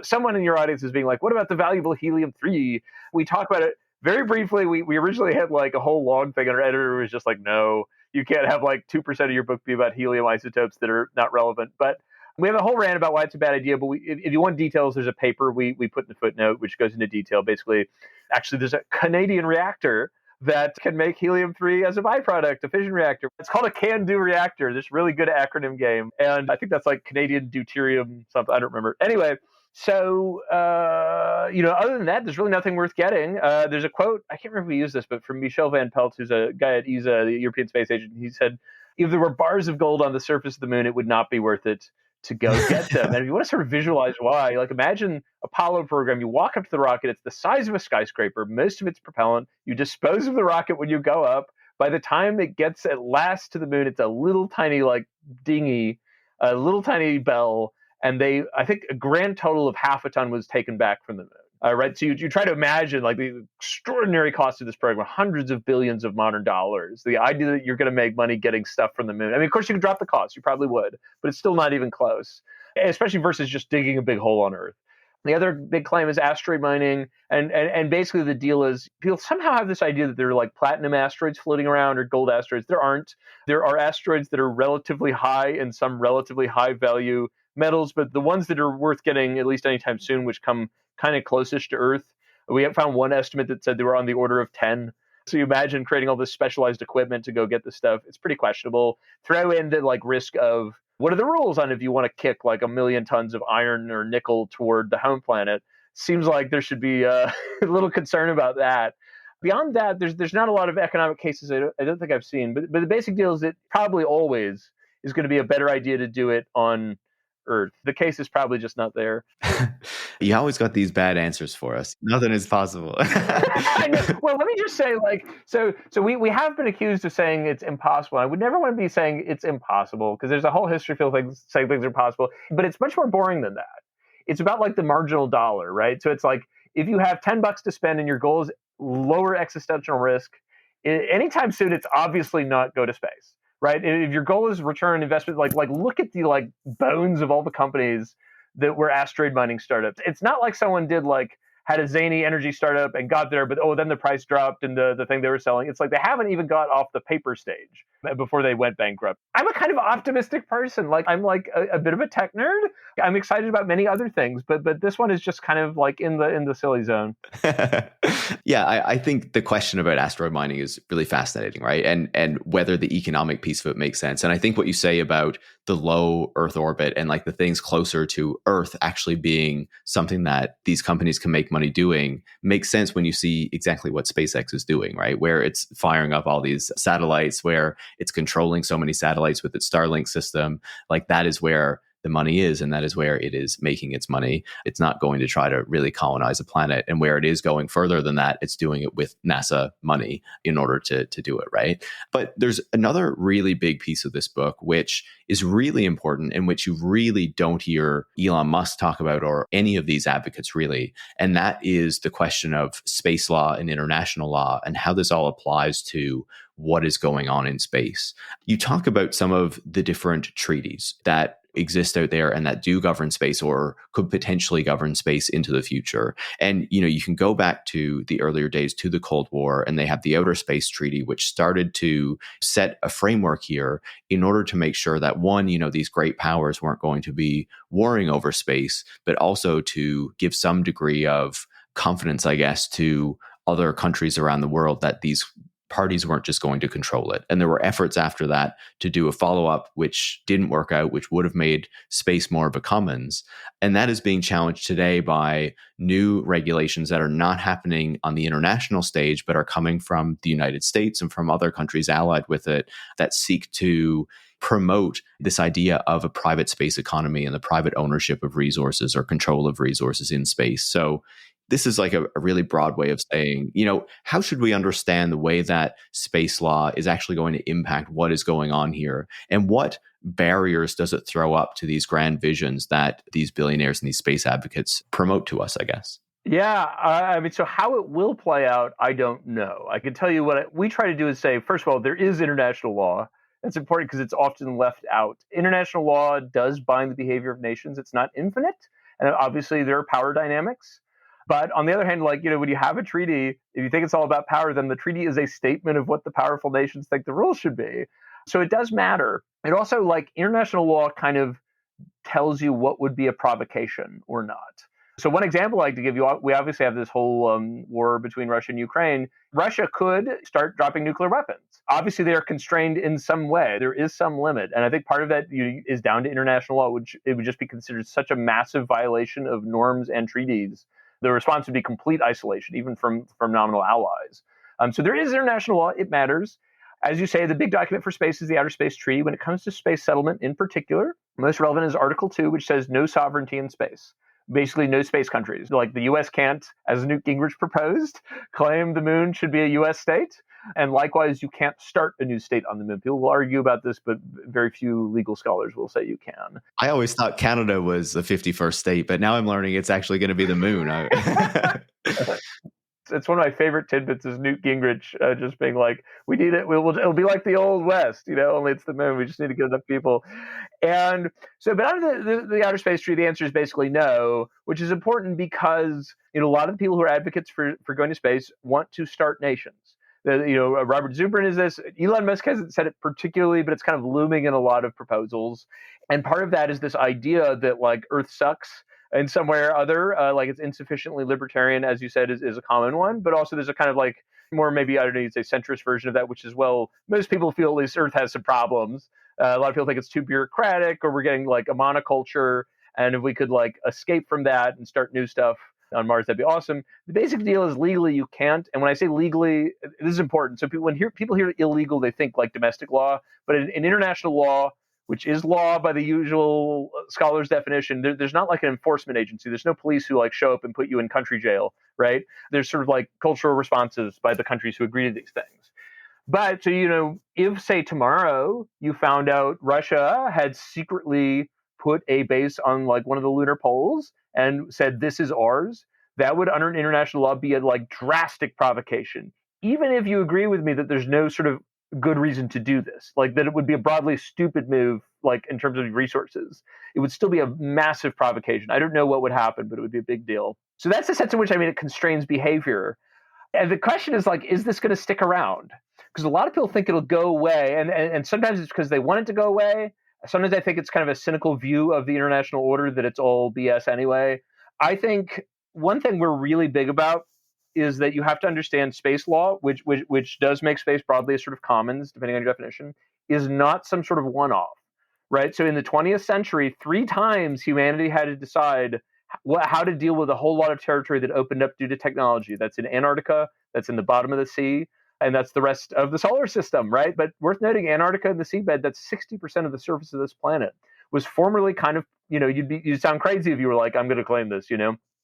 someone in your audience is being like, what about the valuable helium-3? We talk about it very briefly. We originally had like a whole long thing, and our editor was just like, no, you can't have like 2% of your book be about helium isotopes that are not relevant. But we have a whole rant about why it's a bad idea, but if you want details, there's a paper we put in the footnote, which goes into detail. Basically, actually, there's a Canadian reactor that can make helium-3 as a byproduct, a fission reactor. It's called a can-do reactor, this really good acronym game. And I think that's like Canadian deuterium something, I don't remember. Anyway, so, other than that, there's really nothing worth getting. There's a quote, I can't remember if we used this, but from Michel Van Pelt, who's a guy at ESA, the European Space Agency. He said, if there were bars of gold on the surface of the moon, it would not be worth it to go get them. And if you want to sort of visualize why, like imagine Apollo program, you walk up to the rocket, it's the size of a skyscraper, most of it's propellant, you dispose of the rocket when you go up. By the time it gets at last to the moon, it's a little tiny like dinghy, a little tiny bell, and I think a grand total of half a ton was taken back from the moon. Right, so you try to imagine like the extraordinary cost of this program, hundreds of billions of modern dollars. The idea that you're going to make money getting stuff from the moon. I mean, of course, you could drop the cost. You probably would, but it's still not even close, especially versus just digging a big hole on Earth. The other big claim is asteroid mining. And basically the deal is people somehow have this idea that there are like platinum asteroids floating around or gold asteroids. There aren't. There are asteroids that are relatively high and some relatively high value metals, but the ones that are worth getting at least anytime soon, which come kind of closest to Earth, we have found one estimate that said they were on the order of 10. So you imagine creating all this specialized equipment to go get this stuff. It's pretty questionable. Throw in the like risk of what are the rules on if you want to kick like 1 million tons of iron or nickel toward the home planet. Seems like there should be a little concern about that. Beyond that, there's not a lot of economic cases I don't think I've seen. But the basic deal is that probably always is going to be a better idea to do it on Earth. The case is probably just not there. You always got these bad answers for us. Nothing is possible. I know. Well, let me just say, like, so we have been accused of saying it's impossible. I would never want to be saying it's impossible because there's a whole history of saying things are possible, but it's much more boring than that. It's about like the marginal dollar, right? So it's like if you have $10 to spend and your goal is lower existential risk, anytime soon, it's obviously not go to space. Right? If your goal is return investment, like look at the like bones of all the companies that were asteroid mining startups. It's not like someone had a zany energy startup and got there, but then the price dropped and the thing they were selling. It's like they haven't even got off the paper stage before they went bankrupt. I'm a kind of optimistic person. Like I'm like a bit of a tech nerd. I'm excited about many other things, but this one is just kind of like in the silly zone. Yeah, I think the question about asteroid mining is really fascinating, right? And whether the economic piece of it makes sense. And I think what you say about the low Earth orbit and like the things closer to Earth actually being something that these companies can make money doing makes sense when you see exactly what SpaceX is doing, right? Where it's firing up all these satellites, where it's controlling so many satellites with its Starlink system. Like that is where the money is, and that is where it is making its money. It's not going to try to really colonize a planet. And where it is going further than that, it's doing it with NASA money in order to do it, right? But there's another really big piece of this book, which is really important and which you really don't hear Elon Musk talk about, or any of these advocates really. And that is the question of space law and international law and how this all applies to what is going on in space. You talk about some of the different treaties that exist out there and that do govern space or could potentially govern space into the future. And, you can go back to the earlier days, to the Cold War, and they have the Outer Space Treaty, which started to set a framework here in order to make sure that, one, these great powers weren't going to be warring over space, but also to give some degree of confidence, I guess, to other countries around the world that these parties weren't just going to control it. And there were efforts after that to do a follow-up, which didn't work out, which would have made space more of a commons. And that is being challenged today by new regulations that are not happening on the international stage, but are coming from the United States and from other countries allied with it that seek to promote this idea of a private space economy and the private ownership of resources or control of resources in space. So this is like a really broad way of saying, how should we understand the way that space law is actually going to impact what is going on here? And what barriers does it throw up to these grand visions that these billionaires and these space advocates promote to us, I guess? Yeah, so how it will play out, I don't know. I can tell you what we try to do is say, first of all, there is international law. That's important because it's often left out. International law does bind the behavior of nations. It's not infinite. And obviously there are power dynamics. But on the other hand, when you have a treaty, if you think it's all about power, then the treaty is a statement of what the powerful nations think the rules should be. So it does matter. It also, international law kind of tells you what would be a provocation or not. So one example I like to give you, we obviously have this whole war between Russia and Ukraine. Russia could start dropping nuclear weapons. Obviously, they are constrained in some way. There is some limit. And I think part of that is down to international law, which it would just be considered such a massive violation of norms and treaties. The response would be complete isolation, even from nominal allies. So there is international law. It matters. As you say, the big document for space is the Outer Space Treaty. When it comes to space settlement in particular, most relevant is Article 2, which says no sovereignty in space. Basically, no space countries. Like the U.S. can't, as Newt Gingrich proposed, claim the moon should be a U.S. state. And likewise, you can't start a new state on the moon. People will argue about this, but very few legal scholars will say you can. I always thought Canada was the 51st state, but now I'm learning it's actually going to be the moon. It's one of my favorite tidbits is Newt Gingrich just being like, we need it. It'll be like the old West, only it's the moon. We just need to get enough people. And so, but under the Outer Space Treaty, the answer is basically no, which is important because, a lot of the people who are advocates for going to space want to start nations. Robert Zubrin is this. Elon Musk hasn't said it particularly, but it's kind of looming in a lot of proposals. And part of that is this idea that Earth sucks in some way or other, it's insufficiently libertarian, as you said, is a common one. But also there's a kind of more maybe, I don't know, you'd say centrist version of that, which is, well, most people feel at least Earth has some problems. A lot of people think it's too bureaucratic, or we're getting a monoculture. And if we could escape from that and start new stuff on Mars, that'd be awesome. The basic deal is legally you can't. And when I say legally, this is important. So when people hear illegal, they think domestic law. But in international law, which is law by the usual scholars' definition, there's not an enforcement agency. There's no police who show up and put you in country jail, right? There's sort of cultural responses by the countries who agree to these things. But so, if say tomorrow you found out Russia had secretly put a base on one of the lunar poles and said, this is ours, that would under international law be a drastic provocation. Even if you agree with me that there's no sort of good reason to do this, that it would be a broadly stupid move, in terms of resources, it would still be a massive provocation. I don't know what would happen, but it would be a big deal. So that's the sense in which, it constrains behavior. And the question is this going to stick around? Because a lot of people think it'll go away. And sometimes it's because they want it to go away. Sometimes I think it's kind of a cynical view of the international order that it's all BS anyway. I think one thing we're really big about is that you have to understand space law, which does make space broadly a sort of commons, depending on your definition, is not some sort of one-off, right? So in the 20th century, 3 times humanity had to decide how to deal with a whole lot of territory that opened up due to technology. That's in Antarctica, that's in the bottom of the sea, and that's the rest of the solar system, right? But worth noting, Antarctica and the seabed, that's 60% of the surface of this planet. was formerly kind of, you'd sound crazy if you were like, I'm going to claim this,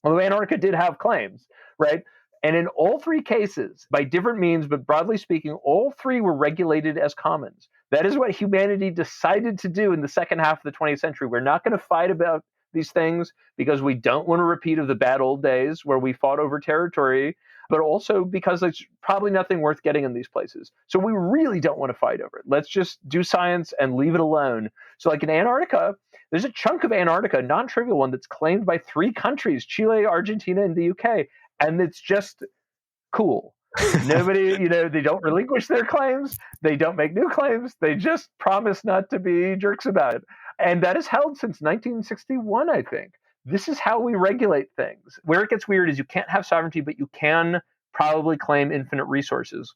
Although Antarctica did have claims, right? And in all three cases, by different means, but broadly speaking, all three were regulated as commons. That is what humanity decided to do in the second half of the 20th century. We're not going to fight about these things because we don't want a repeat of the bad old days where we fought over territory, but also because there's probably nothing worth getting in these places. So we really don't want to fight over it. Let's just do science and leave it alone. So like in Antarctica, there's a chunk of Antarctica, a non-trivial one, that's claimed by three countries, Chile, Argentina, and the UK. And it's just cool. Nobody, they don't relinquish their claims. They don't make new claims. They just promise not to be jerks about it. And that is held since 1961, I think. This is how we regulate things. Where it gets weird is you can't have sovereignty, but you can probably claim infinite resources,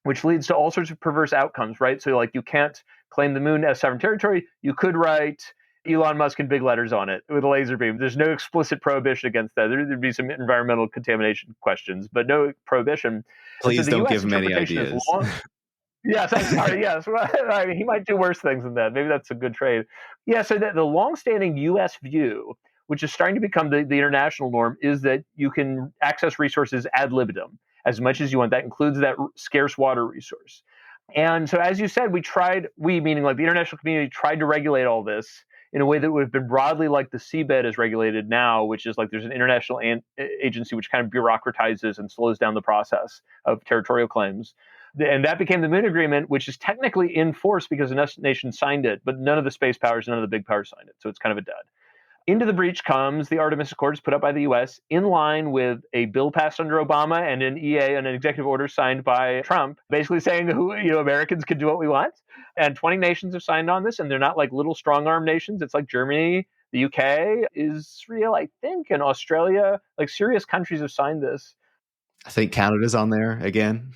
which leads to all sorts of perverse outcomes, right? So like you can't claim the moon as sovereign territory. You could write Elon Musk in big letters on it with a laser beam. There's no explicit prohibition against that. There'd be some environmental contamination questions, but no prohibition. Please don't give him any ideas. Yes, I'm sorry. Yes. Well, I mean, he might do worse things than that. Maybe that's a good trade. Yeah, so the longstanding U.S. view, which is starting to become the international norm, is that you can access resources ad libitum as much as you want. That includes that scarce water resource. And so, as you said, we meaning like the international community, tried to regulate all this in a way that would have been broadly like the seabed is regulated now, which is like there's an international agency which kind of bureaucratizes and slows down the process of territorial claims. And that became the Moon Agreement, which is technically in force because enough nations signed it, but none of the space powers, none of the big powers signed it. So it's kind of a dud. Into the breach comes the Artemis Accords put up by the U.S. in line with a bill passed under Obama and an an executive order signed by Trump, basically saying Americans can do what we want. And 20 nations have signed on this, and they're not like little strong-arm nations. It's like Germany, the UK, Israel, I think, and Australia. Like serious countries have signed this. I think Canada's on there again.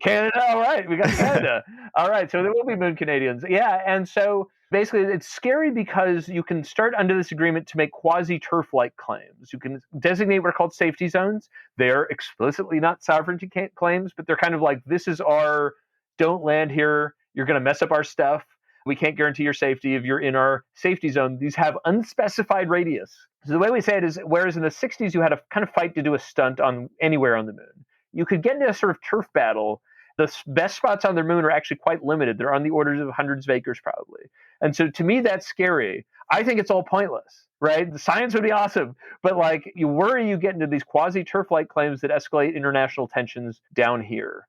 Canada, all right. We got Canada. All right. So there will be Moon Canadians. Yeah. And so basically it's scary because you can start under this agreement to make quasi-turf-like claims. You can designate what are called safety zones. They're explicitly not sovereignty claims, but they're kind of like, this is our, don't land here. You're going to mess up our stuff. We can't guarantee your safety if you're in our safety zone. These have unspecified radius. So the way we say it is, whereas in the 60s, you had to kind of fight to do a stunt on anywhere on the moon. You could get into a sort of turf battle. The best spots on the moon are actually quite limited. They're on the orders of hundreds of acres, probably. And so to me, that's scary. I think it's all pointless, right? The science would be awesome. But like you worry you get into these quasi-turf-like claims that escalate international tensions down here.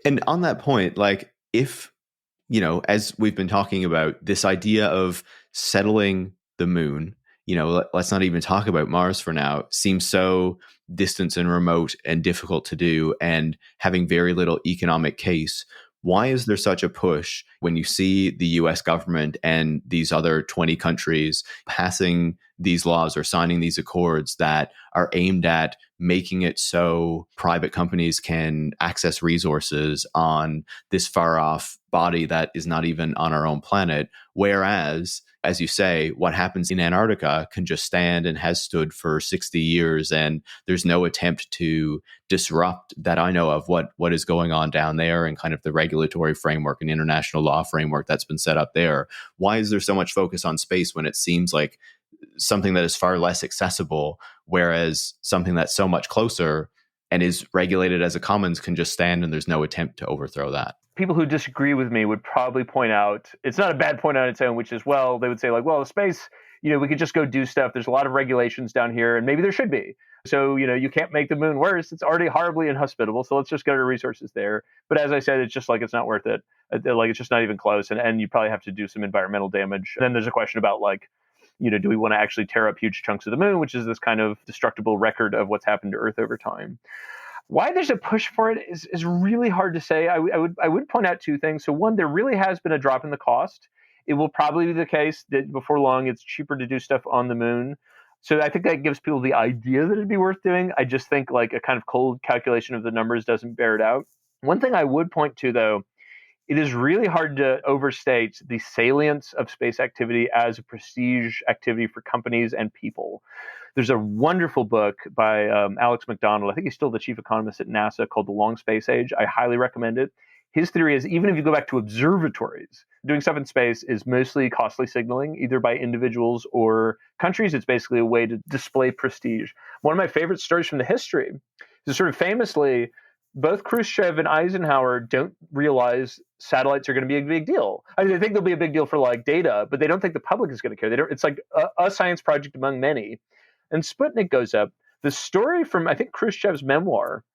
And on that point, like if, as we've been talking about this idea of settling the moon, let's not even talk about Mars for now, seems so distant and remote and difficult to do and having very little economic case. Why is there such a push when you see the US government and these other 20 countries passing these laws or signing these accords that are aimed at making it so private companies can access resources on this far off body that is not even on our own planet? Whereas, as you say, what happens in Antarctica can just stand and has stood for 60 years, and there's no attempt to disrupt that I know of what is going on down there and kind of the regulatory framework and international law framework that's been set up there. Why is there so much focus on space when it seems like something that is far less accessible, whereas something that's so much closer and is regulated as a commons can just stand and there's no attempt to overthrow that? People who disagree with me would probably point out, it's not a bad point on its own, which is, well, they would say like, well, the space, we could just go do stuff. There's a lot of regulations down here, and maybe there should be. So, you can't make the moon worse. It's already horribly inhospitable. So let's just go to resources there. But as I said, it's just like, it's not worth it. Like, it's just not even close. And you probably have to do some environmental damage. And then there's a question about like, do we want to actually tear up huge chunks of the moon, which is this kind of destructible record of what's happened to Earth over time. Why there's a push for it is really hard to say. I would point out two things. So one, there really has been a drop in the cost. It will probably be the case that before long, it's cheaper to do stuff on the moon. So I think that gives people the idea that it'd be worth doing. I just think like a kind of cold calculation of the numbers doesn't bear it out. One thing I would point to, though, it is really hard to overstate the salience of space activity as a prestige activity for companies and people. There's a wonderful book by Alex McDonald. I think he's still the chief economist at NASA, called The Long Space Age. I highly recommend it. his theory is even if you go back to observatories, doing stuff in space is mostly costly signaling, either by individuals or countries. It's basically a way to display prestige. One of my favorite stories from the history is sort of famously, both Khrushchev and Eisenhower don't realize satellites are going to be a big deal. I mean, they think they'll be a big deal for like data, but they don't think the public is going to care. They don't. It's like a science project among many. And Sputnik goes up. The story from, I think, Khrushchev's memoir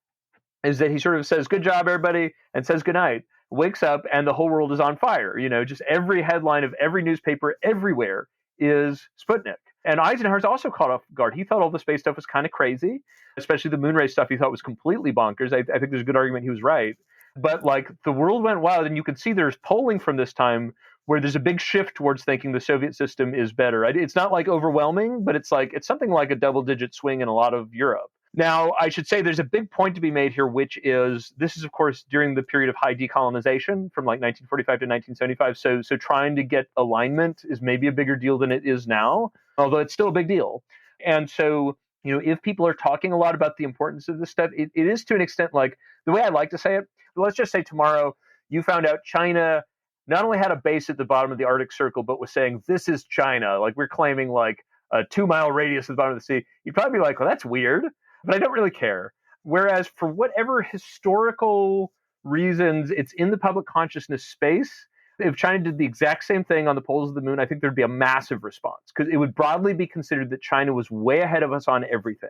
is that he sort of says, "Good job, everybody," and says goodnight, wakes up, and the whole world is on fire. Just every headline of every newspaper everywhere is Sputnik. And Eisenhower's also caught off guard. He thought all the space stuff was kind of crazy, especially the moon race stuff he thought was completely bonkers. I think there's a good argument he was right. But like the world went wild, and you can see there's polling from this time where there's a big shift towards thinking the Soviet system is better. It's not like overwhelming, but it's something like a double-digit swing in a lot of Europe. Now, I should say there's a big point to be made here, which is this is, of course, during the period of high decolonization from like 1945 to 1975. So trying to get alignment is maybe a bigger deal than it is now, although it's still a big deal. And so, if people are talking a lot about the importance of this stuff, it is to an extent like the way I like to say it. Let's just say tomorrow you found out China not only had a base at the bottom of the Arctic Circle, but was saying, this is China. Like we're claiming like a 2-mile radius at the bottom of the sea. You'd probably be like, well, that's weird. But I don't really care. Whereas for whatever historical reasons it's in the public consciousness space, if China did the exact same thing on the poles of the moon, I think there'd be a massive response because it would broadly be considered that China was way ahead of us on everything.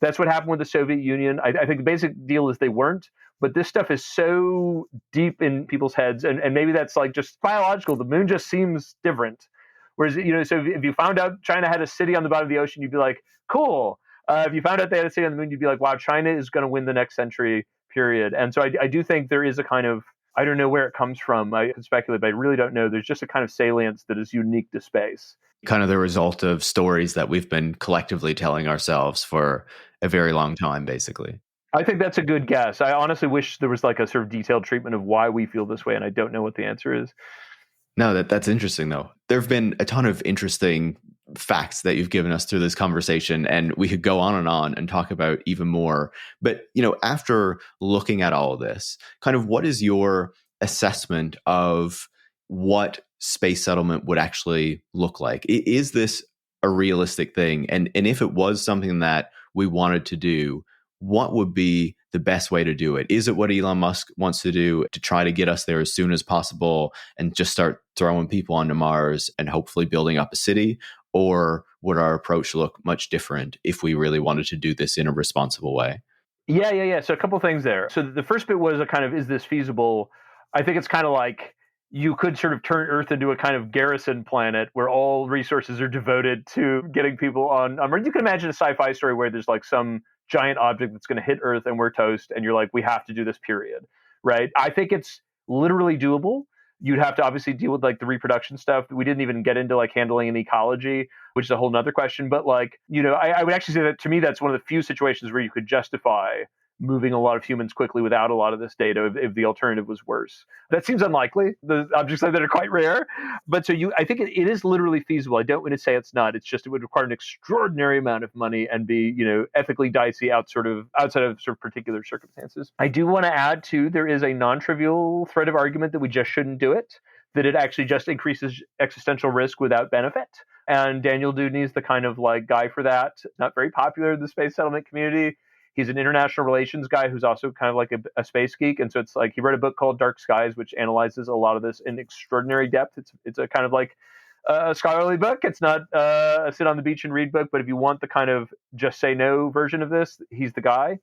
That's what happened with the Soviet Union. I think the basic deal is they weren't, but this stuff is so deep in people's heads, and maybe that's like just biological. The moon just seems different. Whereas, so if you found out China had a city on the bottom of the ocean, you'd be like, cool. If you found out they had a city on the moon, you'd be like, wow, China is going to win the next century, period. And so I do think there is a kind of, I don't know where it comes from. I can speculate, but I really don't know. There's just a kind of salience that is unique to space. Kind of the result of stories that we've been collectively telling ourselves for a very long time, basically. I think that's a good guess. I honestly wish there was like a sort of detailed treatment of why we feel this way, and I don't know what the answer is. No, that's interesting, though. There have been a ton of interesting facts that you've given us through this conversation, and we could go on and talk about even more. But, after looking at all of this, kind of what is your assessment of what space settlement would actually look like? Is this a realistic thing? And if it was something that we wanted to do, what would be the best way to do it? Is it what Elon Musk wants to do to try to get us there as soon as possible and just start throwing people onto Mars and hopefully building up a city? Or would our approach look much different if we really wanted to do this in a responsible way? Yeah. So a couple things there. So the first bit was a kind of, is this feasible? I think it's kind of like you could sort of turn Earth into a kind of garrison planet where all resources are devoted to getting people on Mars. You can imagine a sci-fi story where there's like some giant object that's going to hit Earth and we're toast, and you're like, we have to do this, period. Right? I think it's literally doable. You'd have to obviously deal with like the reproduction stuff. We didn't even get into like handling an ecology, which is a whole nother question. But like, I would actually say that to me, that's one of the few situations where you could justify moving a lot of humans quickly without a lot of this data if the alternative was worse. That seems unlikely. The objects like that are quite rare. But so I think it is literally feasible. I don't want to say it's not. It's just it would require an extraordinary amount of money and be, ethically dicey outside of sort of particular circumstances. I do want to add too, there is a non-trivial thread of argument that we just shouldn't do it, that it actually just increases existential risk without benefit. And Daniel Dudney is the kind of like guy for that. Not very popular in the space settlement community. He's an international relations guy who's also kind of like a space geek. And so it's like he wrote a book called Dark Skies, which analyzes a lot of this in extraordinary depth. It's a kind of like a scholarly book. It's not a sit on the beach and read book. But if you want the kind of just say no version of this, he's the guy.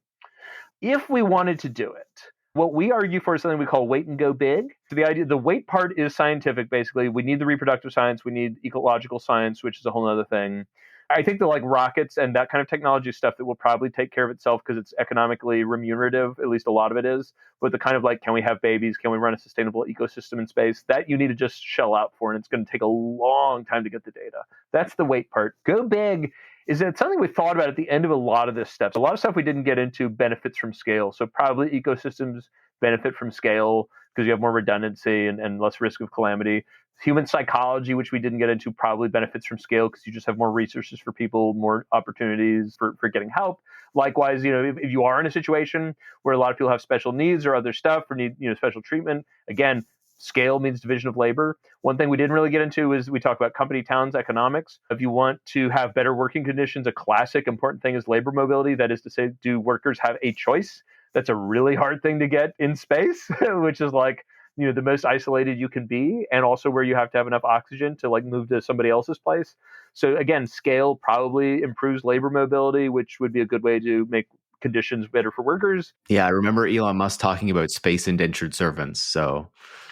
If we wanted to do it, what we argue for is something we call wait and go big. So the wait part is scientific, basically. We need the reproductive science. We need ecological science, which is a whole other thing. I think the like rockets and that kind of technology stuff that will probably take care of itself because it's economically remunerative, at least a lot of it is. But the kind of like, can we have babies? Can we run a sustainable ecosystem in space? That you need to just shell out for, and it's going to take a long time to get the data. That's the wait part. Go big is that something we thought about at the end of a lot of this stuff. A lot of stuff we didn't get into benefits from scale. So probably ecosystems benefit from scale because you have more redundancy and less risk of calamity. Human psychology, which we didn't get into, probably benefits from scale because you just have more resources for people, more opportunities for getting help. Likewise, if you are in a situation where a lot of people have special needs or other stuff or need, special treatment, again, scale means division of labor. One thing we didn't really get into is we talk about company towns economics. If you want to have better working conditions, a classic important thing is labor mobility. That is to say, do workers have a choice? That's a really hard thing to get in space, which is like, the most isolated you can be, and also where you have to have enough oxygen to like move to somebody else's place. So again, scale probably improves labor mobility, which would be a good way to make conditions better for workers. Yeah, I remember Elon Musk talking about space indentured servants. So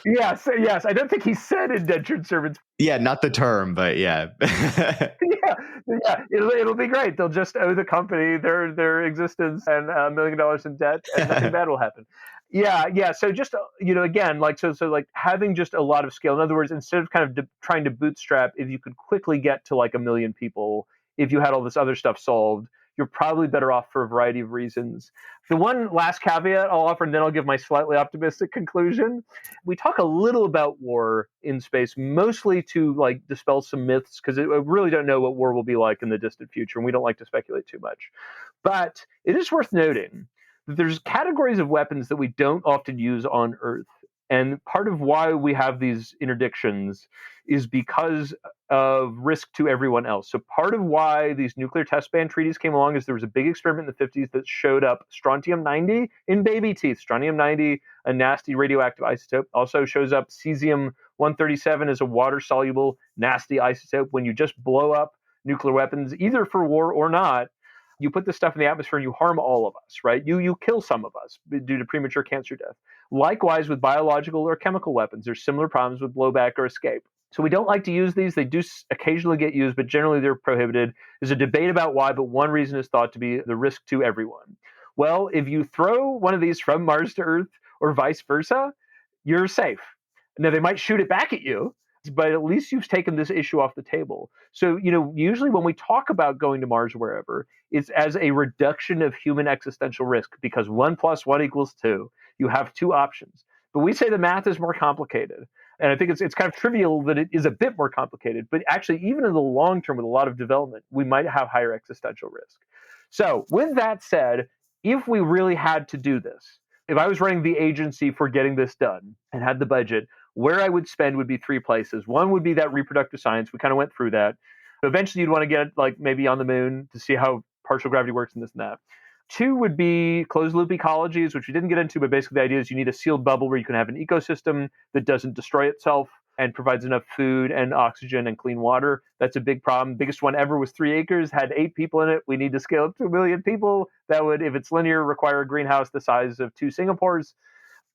yes. I don't think he said indentured servants. Yeah, not the term, but yeah. yeah, it'll be great. They'll just owe the company their existence and $1 million in debt, and nothing bad will happen. Yeah. So just again, like so like having just a lot of scale. In other words, instead of kind of trying to bootstrap, if you could quickly get to like 1 million people, if you had all this other stuff solved, you're probably better off for a variety of reasons. The one last caveat I'll offer, and then I'll give my slightly optimistic conclusion. We talk a little about war in space, mostly to like dispel some myths, because we really don't know what war will be like in the distant future, and we don't like to speculate too much. But it is worth noting that there's categories of weapons that we don't often use on Earth. And part of why we have these interdictions is because of risk to everyone else. So part of why these nuclear test ban treaties came along is there was a big experiment in the 50s that showed up strontium-90 in baby teeth. Strontium-90, a nasty radioactive isotope, also shows up cesium-137 as a water-soluble nasty isotope. When you just blow up nuclear weapons, either for war or not, you put this stuff in the atmosphere and you harm all of us, right? You kill some of us due to premature cancer death. Likewise, with biological or chemical weapons, there's similar problems with blowback or escape. So we don't like to use these. They do occasionally get used, but generally they're prohibited. There's a debate about why, but one reason is thought to be the risk to everyone. Well, if you throw one of these from Mars to Earth or vice versa, you're safe. Now, they might shoot it back at you, but at least you've taken this issue off the table. So, usually when we talk about going to Mars or wherever, it's as a reduction of human existential risk, because 1 + 1 = 2. You have two options. But we say the math is more complicated. And I think it's kind of trivial that it is a bit more complicated. But actually, even in the long term, with a lot of development, we might have higher existential risk. So with that said, if we really had to do this, if I was running the agency for getting this done and had the budget, where I would spend would be 3 places. One would be that reproductive science. We kind of went through that. Eventually, you'd want to get like maybe on the moon to see how partial gravity works and this and that. 2 would be closed loop ecologies, which we didn't get into, but basically the idea is you need a sealed bubble where you can have an ecosystem that doesn't destroy itself and provides enough food and oxygen and clean water. That's a big problem. Biggest one ever was 3 acres, had 8 people in it. We need to scale it to 1 million people. That would, if it's linear, require a greenhouse the size of 2 Singapores.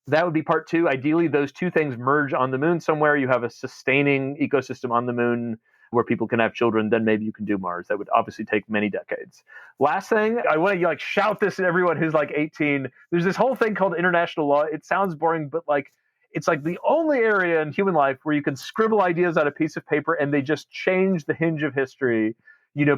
That would be part 2. Ideally, those 2 things merge on the moon somewhere. You have a sustaining ecosystem on the moon where people can have children. Then maybe you can do Mars. That would obviously take many decades. Last thing, I want to shout this at everyone who's like 18. There's this whole thing called international law. It sounds boring, but it's like the only area in human life where you can scribble ideas on a piece of paper and they just change the hinge of history.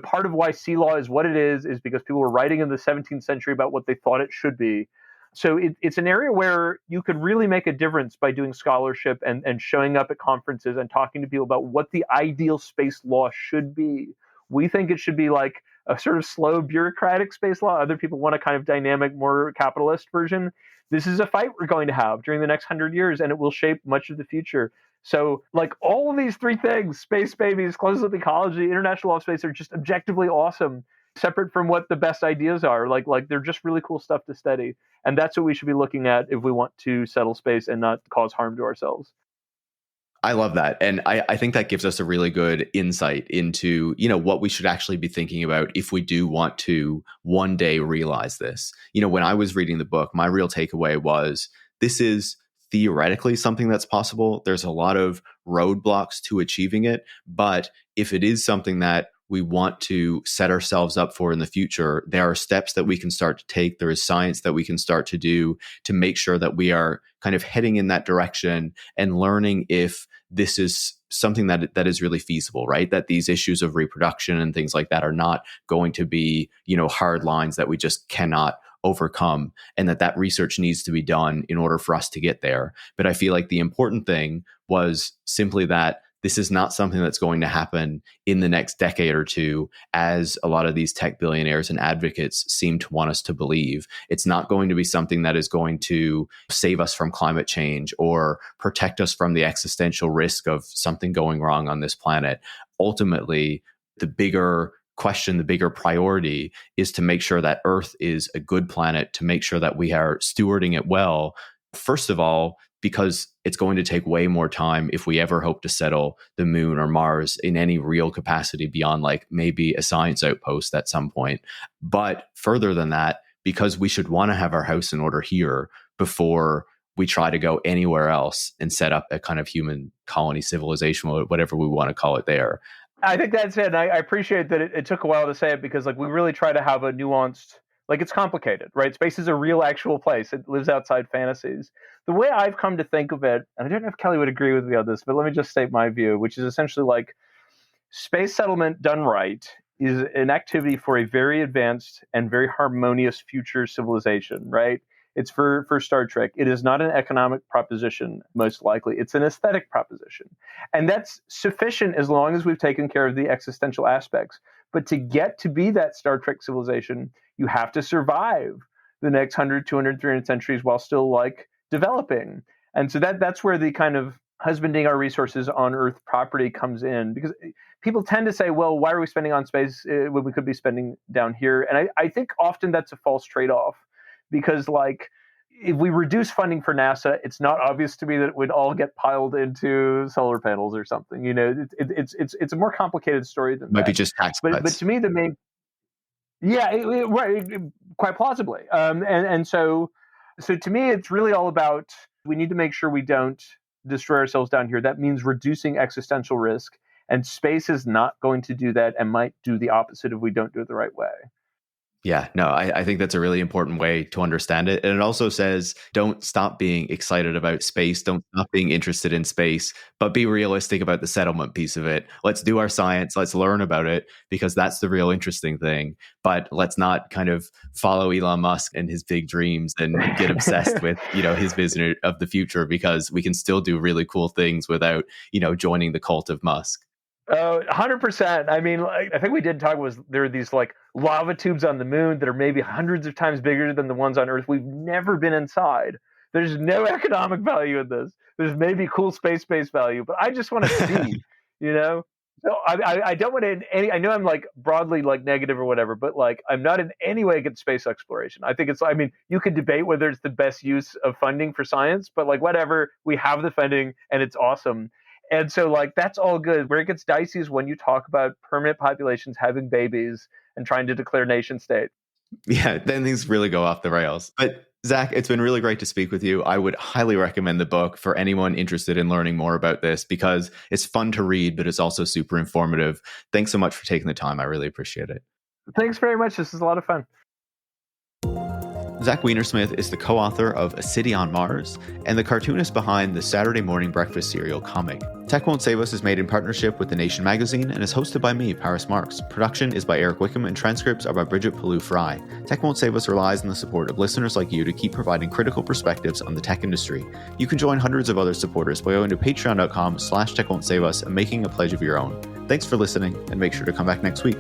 Part of why sea law is what it is because people were writing in the 17th century about what they thought it should be. So it's an area where you could really make a difference by doing scholarship and showing up at conferences and talking to people about what the ideal space law should be. We think it should be like a sort of slow bureaucratic space law. Other people want a kind of dynamic, more capitalist version. This is a fight we're going to have during the next 100 years, and it will shape much of the future. So all of these 3 things, space babies, closed loop ecology, international law of space, are just objectively awesome, separate from what the best ideas are. They're just really cool stuff to study. And that's what we should be looking at if we want to settle space and not cause harm to ourselves. I love that. And I think that gives us a really good insight into, what we should actually be thinking about if we do want to one day realize this. When I was reading the book, my real takeaway was this is theoretically something that's possible. There's a lot of roadblocks to achieving it. But if it is something that we want to set ourselves up for in the future, there are steps that we can start to take. There is science that we can start to do to make sure that we are kind of heading in that direction and learning if this is something that is really feasible, right? That these issues of reproduction and things like that are not going to be, hard lines that we just cannot overcome, and that research needs to be done in order for us to get there. But I feel like the important thing was simply that this is not something that's going to happen in the next decade or two, as a lot of these tech billionaires and advocates seem to want us to believe. It's not going to be something that is going to save us from climate change or protect us from the existential risk of something going wrong on this planet. Ultimately, the bigger question, the bigger priority is to make sure that Earth is a good planet, to make sure that we are stewarding it well. First of all, because it's going to take way more time if we ever hope to settle the moon or Mars in any real capacity beyond like maybe a science outpost at some point. But further than that, because we should want to have our house in order here before we try to go anywhere else and set up a kind of human colony civilization, whatever we want to call it there. I think that's it. And I appreciate that it took a while to say it, because like we really try to have a nuanced, like it's complicated, right? Space is a real actual place. It lives outside fantasies. The way I've come to think of it, and I don't know if Kelly would agree with me on this, but let me just state my view, which is essentially like space settlement done right is an activity for a very advanced and very harmonious future civilization, right? It's for Star Trek. It is not an economic proposition, most likely. It's an aesthetic proposition. And that's sufficient as long as we've taken care of the existential aspects. But to get to be that Star Trek civilization, you have to survive the next 100, 200, 300 centuries while still like developing. And so that's where the kind of husbanding our resources on Earth property comes in, because people tend to say, well, why are we spending on space when we could be spending down here? And I think often that's a false trade-off, because like if we reduce funding for NASA, it's not obvious to me that it would all get piled into solar panels or something. You know, it's a more complicated story than that. Might be just tax cuts. But to me, the main, right, quite plausibly. And so to me, it's really all about, we need to make sure we don't destroy ourselves down here. That means reducing existential risk, and space is not going to do that and might do the opposite if we don't do it the right way. Yeah, no, I think that's a really important way to understand it. And it also says, don't stop being excited about space. Don't stop being interested in space, but be realistic about the settlement piece of it. Let's do our science. Let's learn about it, because that's the real interesting thing. But let's not kind of follow Elon Musk and his big dreams and get obsessed with, his vision of the future, because we can still do really cool things without, joining the cult of Musk. 100%. I mean, I think we did talk was there are these like lava tubes on the moon that are maybe hundreds of times bigger than the ones on Earth. We've never been inside. There's no economic value in this. There's maybe cool space-based value, but I just want to see, So I don't want to, I know I'm like broadly like negative or whatever, but like I'm not in any way against space exploration. I think you could debate whether it's the best use of funding for science, but like whatever, we have the funding and it's awesome. And so like, that's all good. Where it gets dicey is when you talk about permanent populations having babies and trying to declare nation state. Yeah, then things really go off the rails. But Zach, it's been really great to speak with you. I would highly recommend the book for anyone interested in learning more about this, because it's fun to read, but it's also super informative. Thanks so much for taking the time. I really appreciate it. Thanks very much. This is a lot of fun. Zach Weinersmith is the co-author of A City on Mars and the cartoonist behind the Saturday Morning Breakfast cereal comic. Tech Won't Save Us is made in partnership with The Nation magazine and is hosted by me, Paris Marx. Production is by Eric Wickham and transcripts are by Brigitte Pawliw-Fry. Tech Won't Save Us relies on the support of listeners like you to keep providing critical perspectives on the tech industry. You can join hundreds of other supporters by going to patreon.com/techwon'tsaveus and making a pledge of your own. Thanks for listening, and make sure to come back next week.